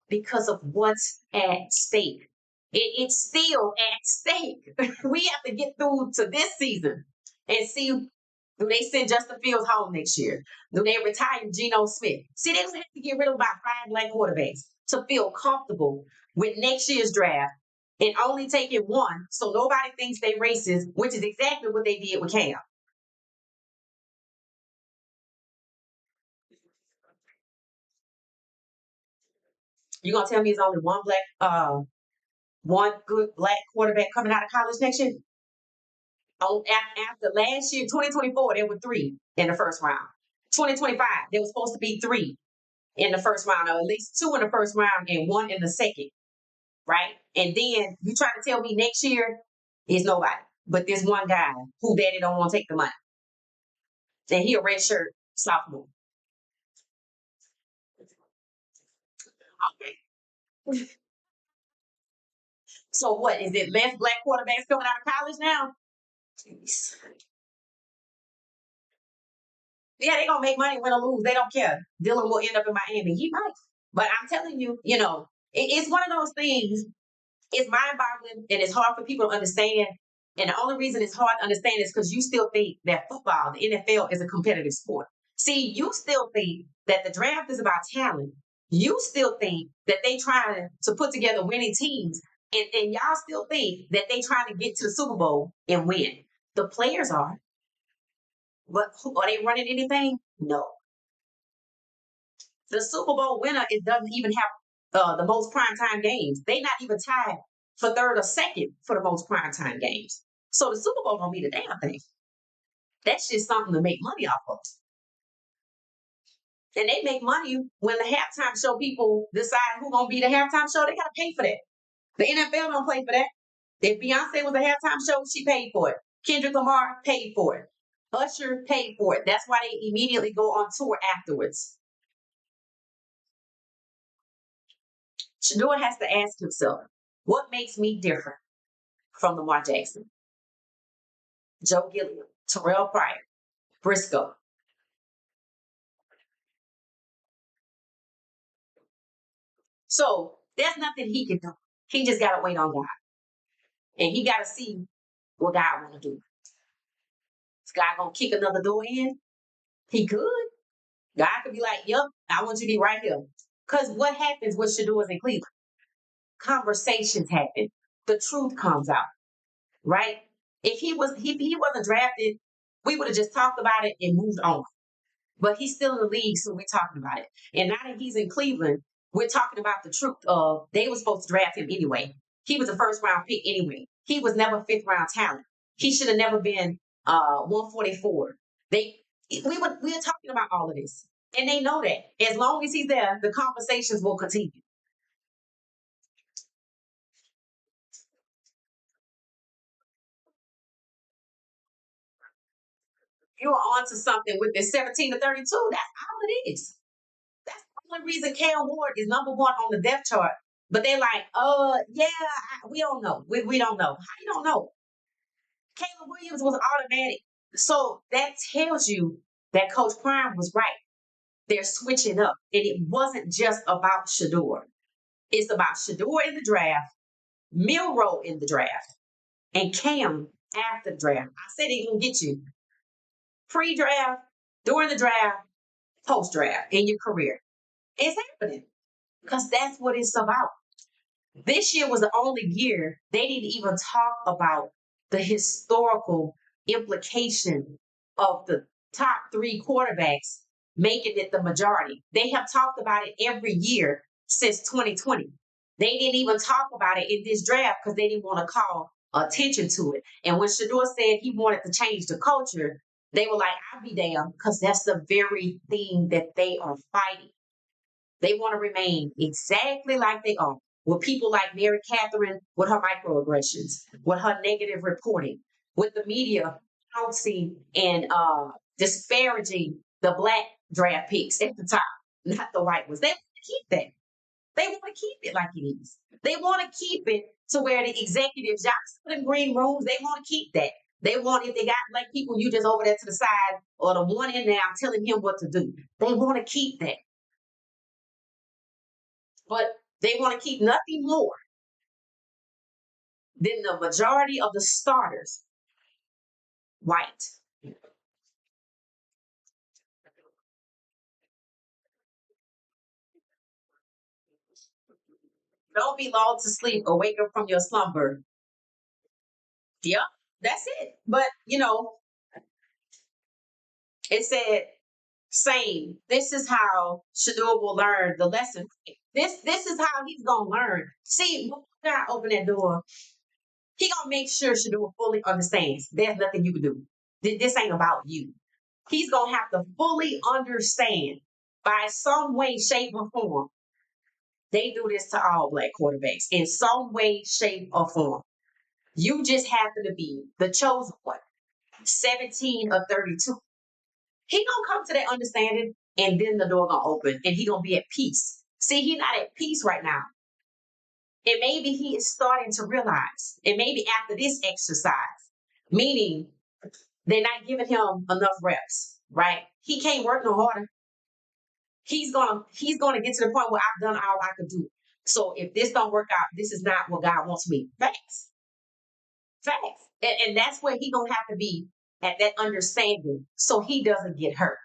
because of what's at stake. It's still at stake. We have to get through to this season and see, do they send Justin Fields home next year? Do they retire Geno Smith? See, they have to get rid of about 5 black quarterbacks to feel comfortable with next year's draft and only taking one so nobody thinks they racist, which is exactly what they did with Cam. You gonna tell me it's only one good black quarterback coming out of college next year? After last year, 2024, there were 3 in the first round. 2025, there was supposed to be 3 in the first round, or at least 2 in the first round and 1 in the second, right? And then you try to tell me next year is nobody but this one guy who daddy don't want to take the money. And he a red shirt sophomore. Okay. So what? Is it less black quarterbacks coming out of college now? Jeez. Yeah, they gonna make money, win or lose. They don't care. Dylan will end up in Miami. He might. But I'm telling you, it's one of those things. It's mind boggling and it's hard for people to understand. And the only reason it's hard to understand is because you still think that football, the NFL, is a competitive sport. See, you still think that the draft is about talent. You still think that they trying to put together winning teams. And y'all still think that they trying to get to the Super Bowl and win. The players are. But are they running anything? No. The Super Bowl winner, it doesn't even have the most primetime games. They not even tied for third or second for the most primetime games. So the Super Bowl don't mean a damn thing. That's just something to make money off of. And they make money when the halftime show people decide who's gonna be the halftime show. They gotta pay for that. The NFL don't pay for that. If Beyonce was a halftime show, she paid for it. Kendrick Lamar paid for it. Usher paid for it. That's why they immediately go on tour afterwards. Shedeur has to ask himself, what makes me different from Lamar Jackson, Joe Gilliam, Terrell Pryor, Briscoe? So there's nothing he can do. He just got to wait on God. And he got to see what God want to do. Is God going to kick another door in? He could. God could be like, yep, I want you to be right here. Because what happens with Shedeur in Cleveland? Conversations happen. The truth comes out, right? If he wasn't drafted, we would have just talked about it and moved on. But he's still in the league, so we're talking about it. And now that he's in Cleveland, we're talking about the truth of they were supposed to draft him anyway. He was a first round pick anyway. He was never fifth round talent. He should have never been 144. We were talking about all of this. And they know that. As long as he's there, the conversations will continue. You're onto something with this 17 to 32. That's all it is. That's the only reason Cam Ward is number one on the depth chart. But they're like, yeah, we don't know. We don't know. How you don't know? Caleb Williams was automatic. So that tells you that Coach Prime was right. They're switching up. And it wasn't just about Shedeur. It's about Shedeur in the draft, Milrow in the draft, and Cam after the draft. I said he gonna get you pre-draft, during the draft, post-draft in your career. It's happening because that's what it's about. This year was the only year they didn't even talk about the historical implication of the top three quarterbacks making it the majority. They have talked about it every year since 2020. They didn't even talk about it in this draft because they didn't want to call attention to it. And when Shedeur said he wanted to change the culture, they were like, I'll be damned, because that's the very thing that they are fighting. They want to remain exactly like they are. With people like Mary Catherine with her microaggressions, with her negative reporting, with the media pouncing and disparaging the black draft picks at the top, not the white ones. They want to keep that. They want to keep it like it is. They want to keep it to where the executives, y'all sit in green rooms, they want to keep that. They want, if they got black people, you just over there to the side or the one in there telling him what to do. They want to keep that. But they want to keep nothing more than the majority of the starters white. Don't be lulled to sleep or wake up from your slumber. Yep, that's it. But it said same. This is how Shedeur will learn the lesson. This is how he's gonna learn. See, when God open that door, he gonna make sure Shedeur fully understands. There's nothing you can do. This ain't about you. He's gonna have to fully understand by some way, shape, or form. They do this to all black quarterbacks in some way, shape, or form. You just happen to be the chosen one, 17 or 32. He gonna come to that understanding, and then the door gonna open, and he gonna be at peace. See, he not at peace right now, and maybe he is starting to realize, and maybe after this exercise, meaning they're not giving him enough reps, right? He can't work no harder. He's gonna get to the point where I've done all I could do. So if this don't work out, this is not what God wants me. Facts, facts, and that's where he gonna have to be at that understanding, so he doesn't get hurt.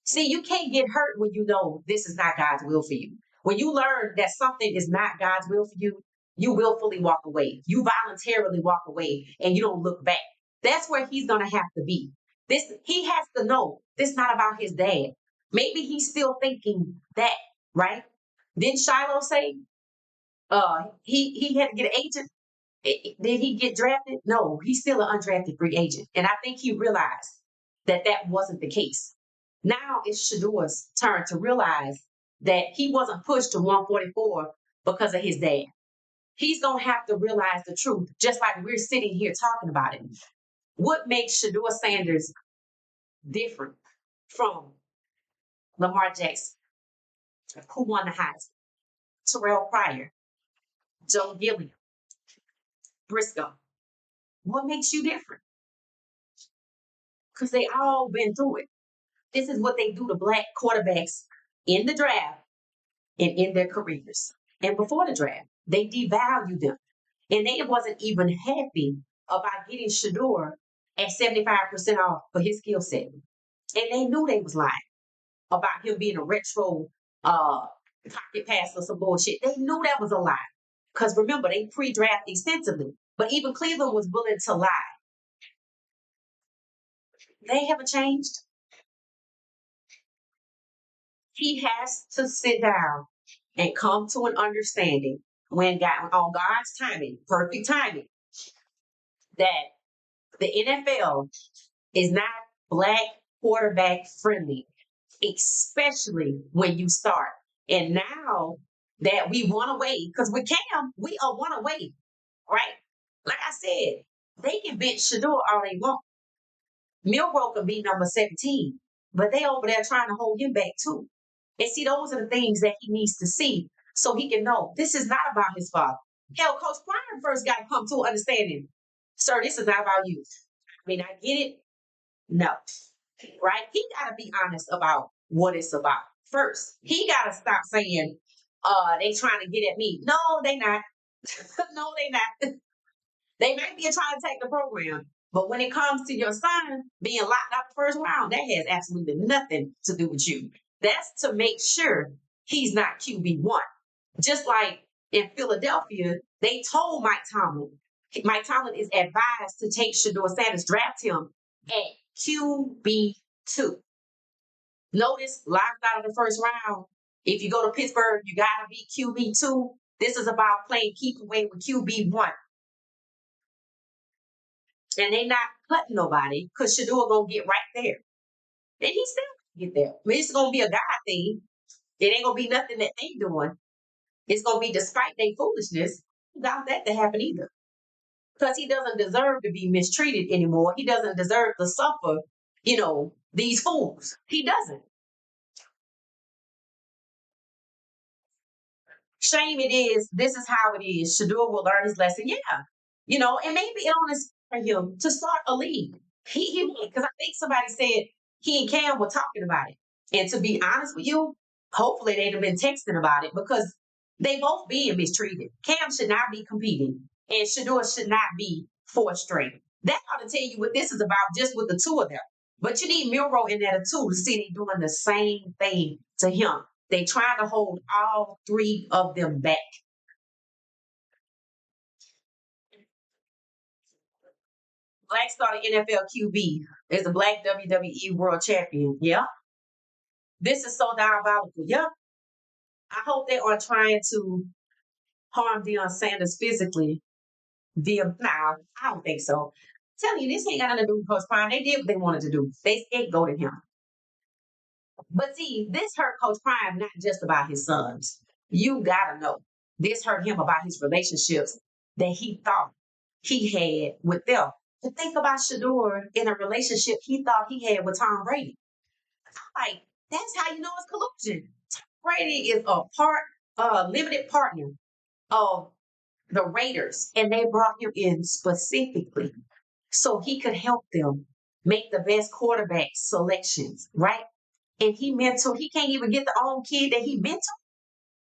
See, you can't get hurt when you know this is not God's will for you. When you learn that something is not God's will for you, you willfully walk away. You voluntarily walk away and you don't look back. That's where he's going to have to be. This he has to know this is not about his dad. Maybe he's still thinking that, right? Didn't Shiloh say he had to get an agent? Did he get drafted? No, he's still an undrafted free agent. And I think he realized that that wasn't the case. Now it's Shedeur's turn to realize that he wasn't pushed to 144 because of his dad. He's going to have to realize the truth, just like we're sitting here talking about it. What makes Shedeur Sanders different from Lamar Jackson, who won the Heisman, Terrell Pryor, Joe Gilliam, Briscoe? What makes you different? Because they all been through it. This is what they do to black quarterbacks in the draft and in their careers. And before the draft, they devalue them. And they wasn't even happy about getting Shedeur at 75% off for his skill set. And they knew they was lying about him being a retro pocket pass or some bullshit. They knew that was a lie. Because remember, they pre-draft extensively. But even Cleveland was willing to lie. They haven't changed. He has to sit down and come to an understanding when God, on God's timing, perfect timing, that the NFL is not black quarterback friendly. especially when you start. And now that we want away, because with Cam, we are one away, right? Like I said, they can bench Shedeur all they want. Milrow can be number 17, but they over there trying to hold him back too. And see, those are the things that he needs to see so he can know this is not about his father. Hell, Coach Prime first got to come to understanding, sir, this is not about you. I mean, I get it. No, right? He got to be honest about what it's about first. He got to stop saying, they trying to get at me. No, they not. No, they not. They might be trying to take the program, but when it comes to your son being locked out the first round, that has absolutely nothing to do with you. That's to make sure he's not QB1. Just like in Philadelphia, they told Mike Tomlin is advised to take Shedeur Sanders, draft him at QB2. Notice locked out of the first round. If you go to Pittsburgh, you got to be QB2. This is about playing keep away with QB1. And they not cutting nobody because Shedeur gonna get right there. And he still get there. I mean, it's gonna be a God thing. It ain't gonna be nothing that they doing. It's gonna be despite their foolishness. Without that to happen either. Because he doesn't deserve to be mistreated anymore. He doesn't deserve to suffer, these fools. He doesn't. Shame it is. This is how it is. Shedeur will learn his lesson. Yeah. And maybe it'll inspire him to start a league. He might, because I think somebody said he and Cam were talking about it. And to be honest with you, hopefully they'd have been texting about it because they both being mistreated. Cam should not be competing, and Shedeur should not be fourth string. That ought to tell you what this is about just with the two of them. But you need Milrow in there too to see they doing the same thing to him. They trying to hold all three of them back. Black started NFL QB is a black WWE world champion. Yeah. This is so diabolical. Yeah. I hope they are trying to harm Deion Sanders physically via now. I don't think so. I'm telling you, this ain't got nothing to do with Coach Prime. They did what they wanted to do. They scapegoated him. But see, this hurt Coach Prime not just about his sons. You gotta know. This hurt him about his relationships that he thought he had with them. To think about Shedeur in a relationship he thought he had with Tom Brady. Like, that's how you know it's collusion. Tom Brady is limited partner of the Raiders, and they brought him in specifically so he could help them make the best quarterback selections, right? And he can't even get the own kid that he mentored.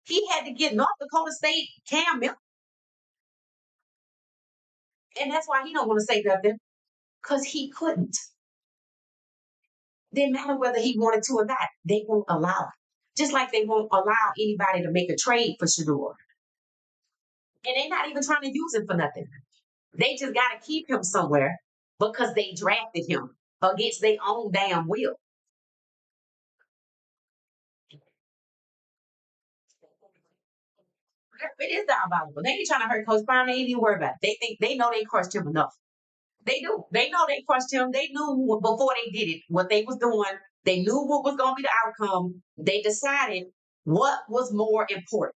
He had to get North Dakota State Cam Milton, and that's why he don't want to say nothing because he couldn't. Didn't matter whether he wanted to or not. They won't allow it. Just like they won't allow anybody to make a trade for Shedeur. And they're not even trying to use him for nothing. They just got to keep him somewhere because they drafted him against their own damn will. It is diabolical. They ain't trying to hurt Coach Brown. They ain't even worried about it. They think they know they crushed him enough. They do. They know they crushed him. They knew before they did it what they was doing. They knew what was going to be the outcome. They decided what was more important.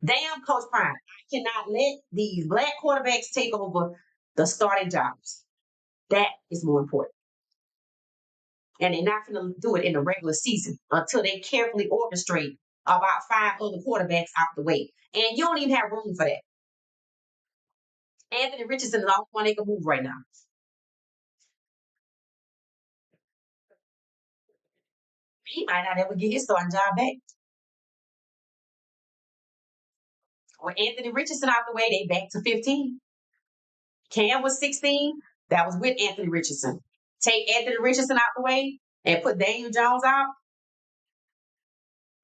Damn, Coach Prime, I cannot let these black quarterbacks take over the starting jobs. That is more important. And they're not going to do it in the regular season until they carefully orchestrate about five other quarterbacks out the way. And you don't even have room for that. Anthony Richardson is the only one they can move right now. He might not ever get his starting job back. With Anthony Richardson out the way, they back to 15. Cam was 16. That was with Anthony Richardson. Take Anthony Richardson out the way and put Daniel Jones out.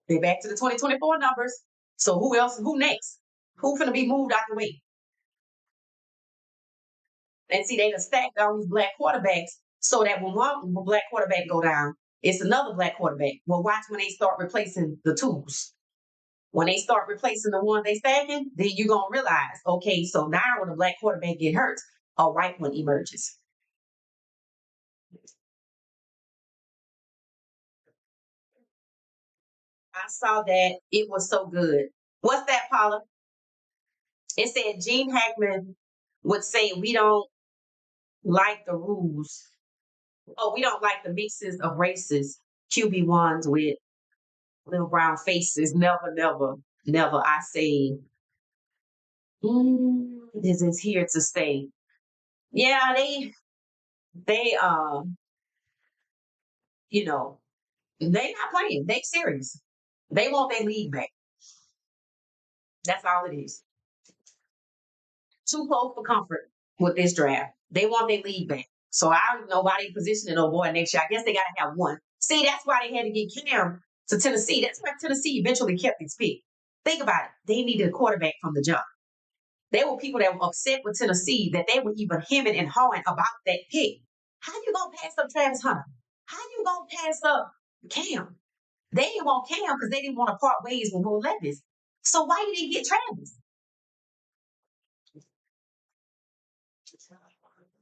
They back to the 2024 numbers. So who else? Who next? Who finna be moved out the way? And see, they done stacked all these black quarterbacks so that when one black quarterback go down, it's another black quarterback. Well, watch when they start replacing the twos. When they start replacing the one they stacking, then you're gonna realize, okay, so now when a black quarterback get hurt, a white one emerges. I saw that. It was so good. What's that, Paula? It said Gene Hackman would say, we don't like the rules. Oh, we don't like the mixes of races. QB1s with little brown faces. Never, never, never. I say, this is here to stay. Yeah, they, you know, they not playing. They serious. They want their league back. That's all it is. Too close for comfort with this draft. They want their league back. So I don't know why they positioning no boy next year. I guess they got to have one. See, that's why they had to get Cam to Tennessee. That's why Tennessee eventually kept his pick. Think about it. They needed a quarterback from the jump. There were people that were upset with Tennessee that they were even hemming and hawing about that pick. How you gonna pass up Travis Hunter? How you gonna pass up Cam? They didn't want Cam because they didn't want to part ways with Will Levis. So why you didn't get Travis?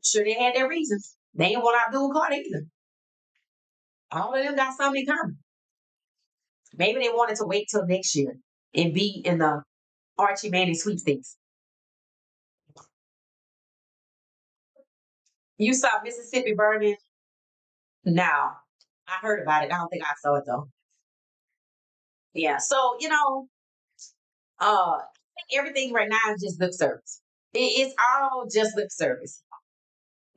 Sure, they had their reasons. They didn't want Abdul Carter either. All of them got something in common. Maybe they wanted to wait till next year and be in the Archie Manning sweepstakes. You saw Mississippi burning? No. I heard about it. I don't think I saw it though. Yeah. So, I think everything right now is just lip service. It's all just lip service.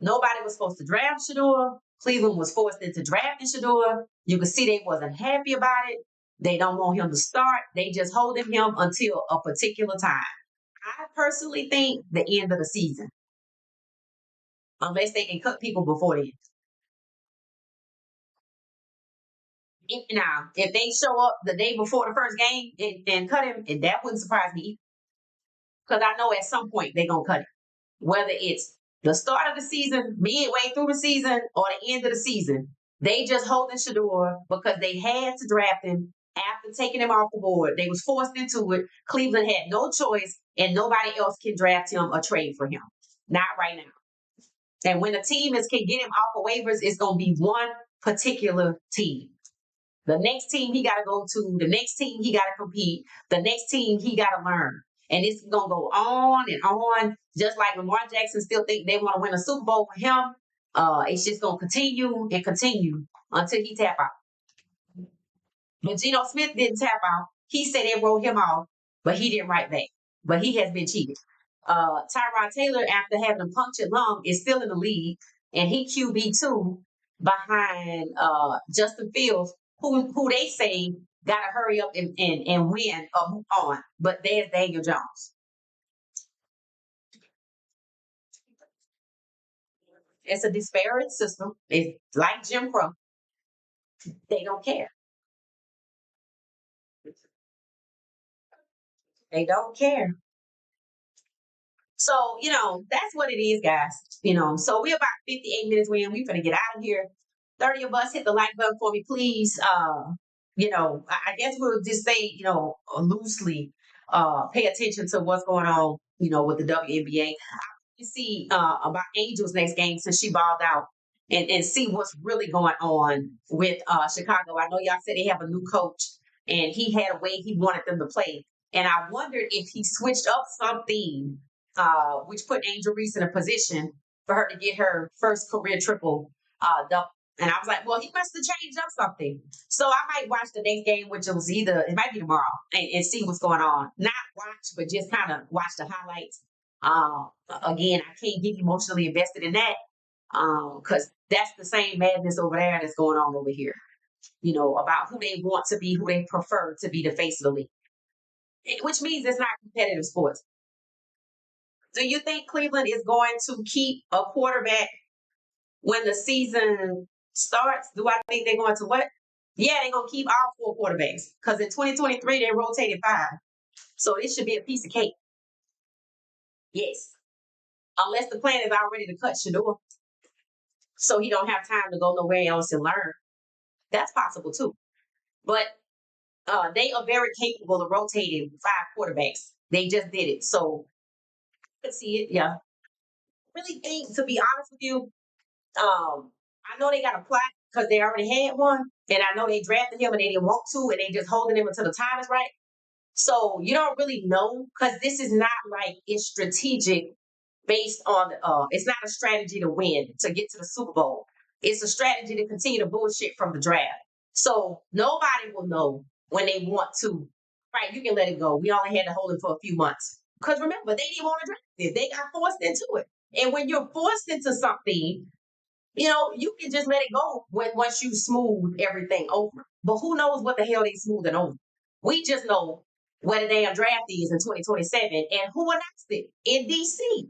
Nobody was supposed to draft Shedeur. Cleveland was forced into drafting Shedeur. You could see they wasn't happy about it. They don't want him to start. They just holding him until a particular time. I personally think the end of the season, unless they can cut people before then. Now, if they show up the day before the first game and cut him, and that wouldn't surprise me because I know at some point they're gonna cut him. Whether it's the start of the season, midway through the season, or the end of the season, they just holding Shedeur because they had to draft him after taking him off the board. They was forced into it. Cleveland had no choice, and nobody else can draft him or trade for him. Not right now. And when a team can get him off of waivers, it's gonna be one particular team. The next team he got to go to, the next team he got to compete, the next team he got to learn. And it's going to go on and on. Just like Lamar Jackson still think they want to win a Super Bowl for him. It's just going to continue and continue until he tap out. But Geno Smith didn't tap out. He said they wrote him off, but he didn't write back. But he has been cheated. Tyrod Taylor, after having a punctured lung, is still in the league, and he QB2 behind Justin Fields, who they say got to hurry up and win or move on. But there's Daniel Jones. It's a disparate system. It's like Jim Crow. They don't care. They don't care. So, that's what it is, guys. So we're about 58 minutes in. We're going to get out of here. 30 of us, hit the like button for me, please. I guess we'll just say, loosely pay attention to what's going on, with the WNBA. You see about Angel's next game since she balled out and see what's really going on with Chicago. I know y'all said they have a new coach and he had a way he wanted them to play. And I wondered if he switched up something, which put Angel Reese in a position for her to get her first career triple double. And I was like, well, he must have changed up something. So I might watch the next game, which it might be tomorrow, and see what's going on. Not watch, but just kind of watch the highlights. Again, I can't get emotionally invested in that because that's the same madness over there that's going on over here. About who they want to be, who they prefer to be the face of the league, which means it's not competitive sports. Do you think Cleveland is going to keep a quarterback when the season starts? Do I think they're going to what? Yeah, they're going to keep all four quarterbacks because in 2023 they rotated 5. So it should be a piece of cake. Yes. Unless the plan is already to cut Shedeur so he don't have time to go nowhere else and learn. That's possible too. But they are very capable of rotating 5 quarterbacks. They just did it. So I could see it. Yeah. Really think, to be honest with you, I know they got a plot because they already had one, and I know they drafted him and they didn't want to, and they just holding him until the time is right. So you don't really know because this is not like it's strategic based on it's not a strategy to win to get to the Super Bowl. It's a strategy to continue to bullshit from the draft. So nobody will know when they want to. Right, you can let it go. We only had to hold it for a few months. Because remember, they didn't want to draft it. They got forced into it. And when you're forced into something, you can just let it go once you smooth everything over. But who knows what the hell they smoothing over? We just know what a damn draft is in 2027 and who announced it in DC.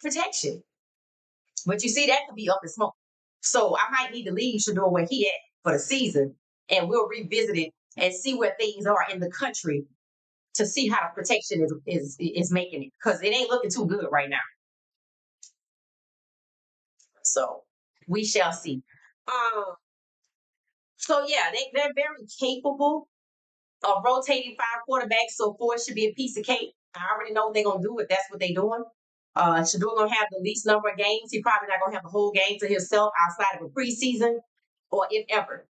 Protection. But you see, that could be up in smoke. So I might need to leave Shedeur where he at for the season, and we'll revisit it and see where things are in the country to see how the protection is making it because it ain't looking too good right now. So we shall see. Um, so yeah, they're very capable of rotating five quarterbacks, so four should be a piece of cake. I already know they're gonna do it. That's what they're doing. Shedeur gonna have the least number of games. He probably not gonna have a whole game to himself outside of a preseason, or if ever.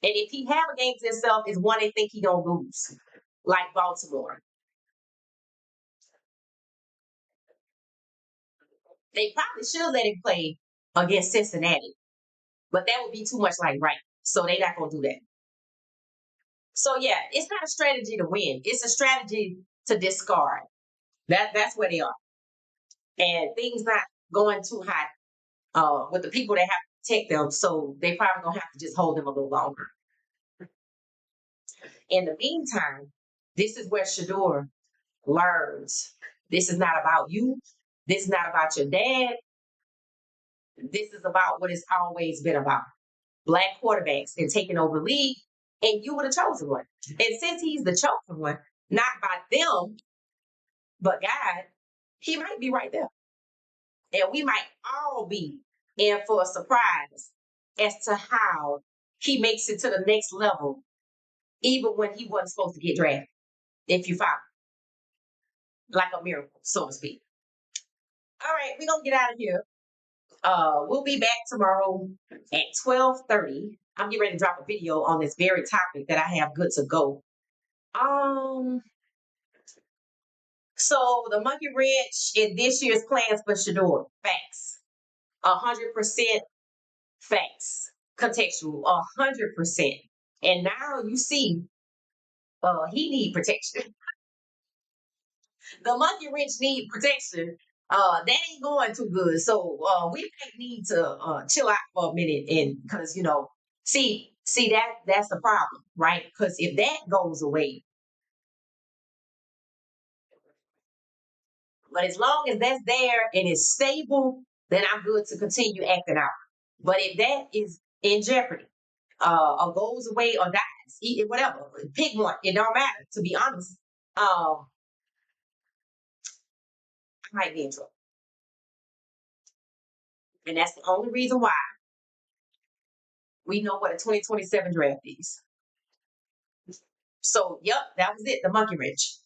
And if he have a game to himself, it's one they think he gonna lose, like Baltimore. They probably should let him play against Cincinnati, but that would be too much like right. So they're not gonna do that. So yeah, it's not a strategy to win. It's a strategy to discard. That's where they are. And things not going too hot with the people that have to protect them. So they probably gonna have to just hold them a little longer. In the meantime, this is where Shedeur learns. This is not about you. This is not about your dad. This is about what it's always been about. Black quarterbacks and taking over the league. And you were the chosen one. And since he's the chosen one, not by them, but God, he might be right there. And we might all be in for a surprise as to how he makes it to the next level, even when he wasn't supposed to get drafted, if you follow, like a miracle, so to speak. All right, we're gonna get out of here. We'll be back tomorrow at 12:30. I'm getting ready to drop a video on this very topic that I have good to go. Um, so the Monkey Wrench in this year's plans for Shedeur. Facts. 100% facts. Contextual. 100%. And now you see he need protection. The monkey wrench need protection. That ain't going too good. So we might need to chill out for a minute and because see that's the problem, right? Because if that goes away, but as long as that's there and it's stable, then I'm good to continue acting out. But if that is in jeopardy, or goes away or dies, whatever, pick one. It don't matter. To be honest, I might be in trouble, and that's the only reason why we know what a 2027 draft is. So, yep, that was it. The monkey wrench.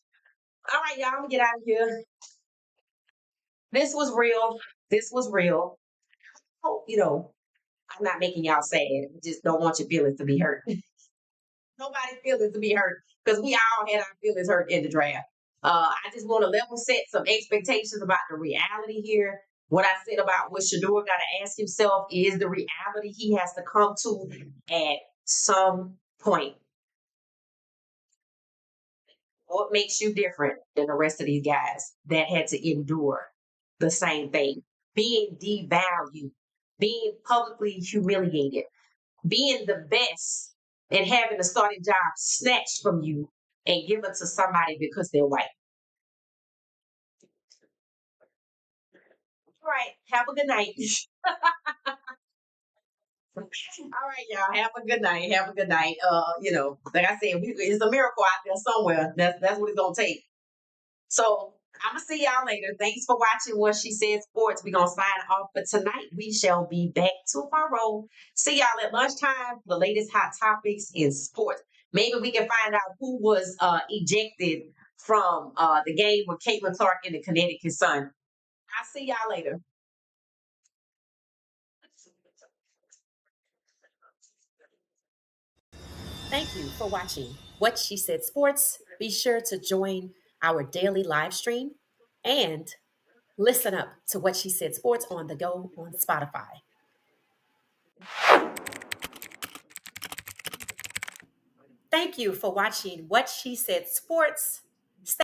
All right, y'all. I'm gonna get out of here. This was real. This was real. Hope I'm not making y'all sad. I just don't want your feelings to be hurt. Nobody's feelings to be hurt because we all had our feelings hurt in the draft. I just want to level set some expectations about the reality here. What I said about what Shedeur got to ask himself is the reality he has to come to at some point. What makes you different than the rest of these guys that had to endure the same thing? Being devalued, being publicly humiliated, being the best and having a starting job snatched from you and given to somebody because they're white. All right. Have a good night. All right, y'all. Have a good night. Have a good night. Like I said, it's a miracle out there somewhere. That's what it's gonna take. So I'm gonna see y'all later. Thanks for watching What She Said Sports. We're gonna sign off for tonight. We shall be back tomorrow. See y'all at lunchtime for the latest hot topics in sports. Maybe we can find out who was ejected from the game with Caitlin Clark and the Connecticut Sun. I'll see y'all later. Thank you for watching What She Said Sports. Be sure to join our daily live stream and listen up to What She Said Sports on the go on Spotify. Thank you for watching What She Said Sports.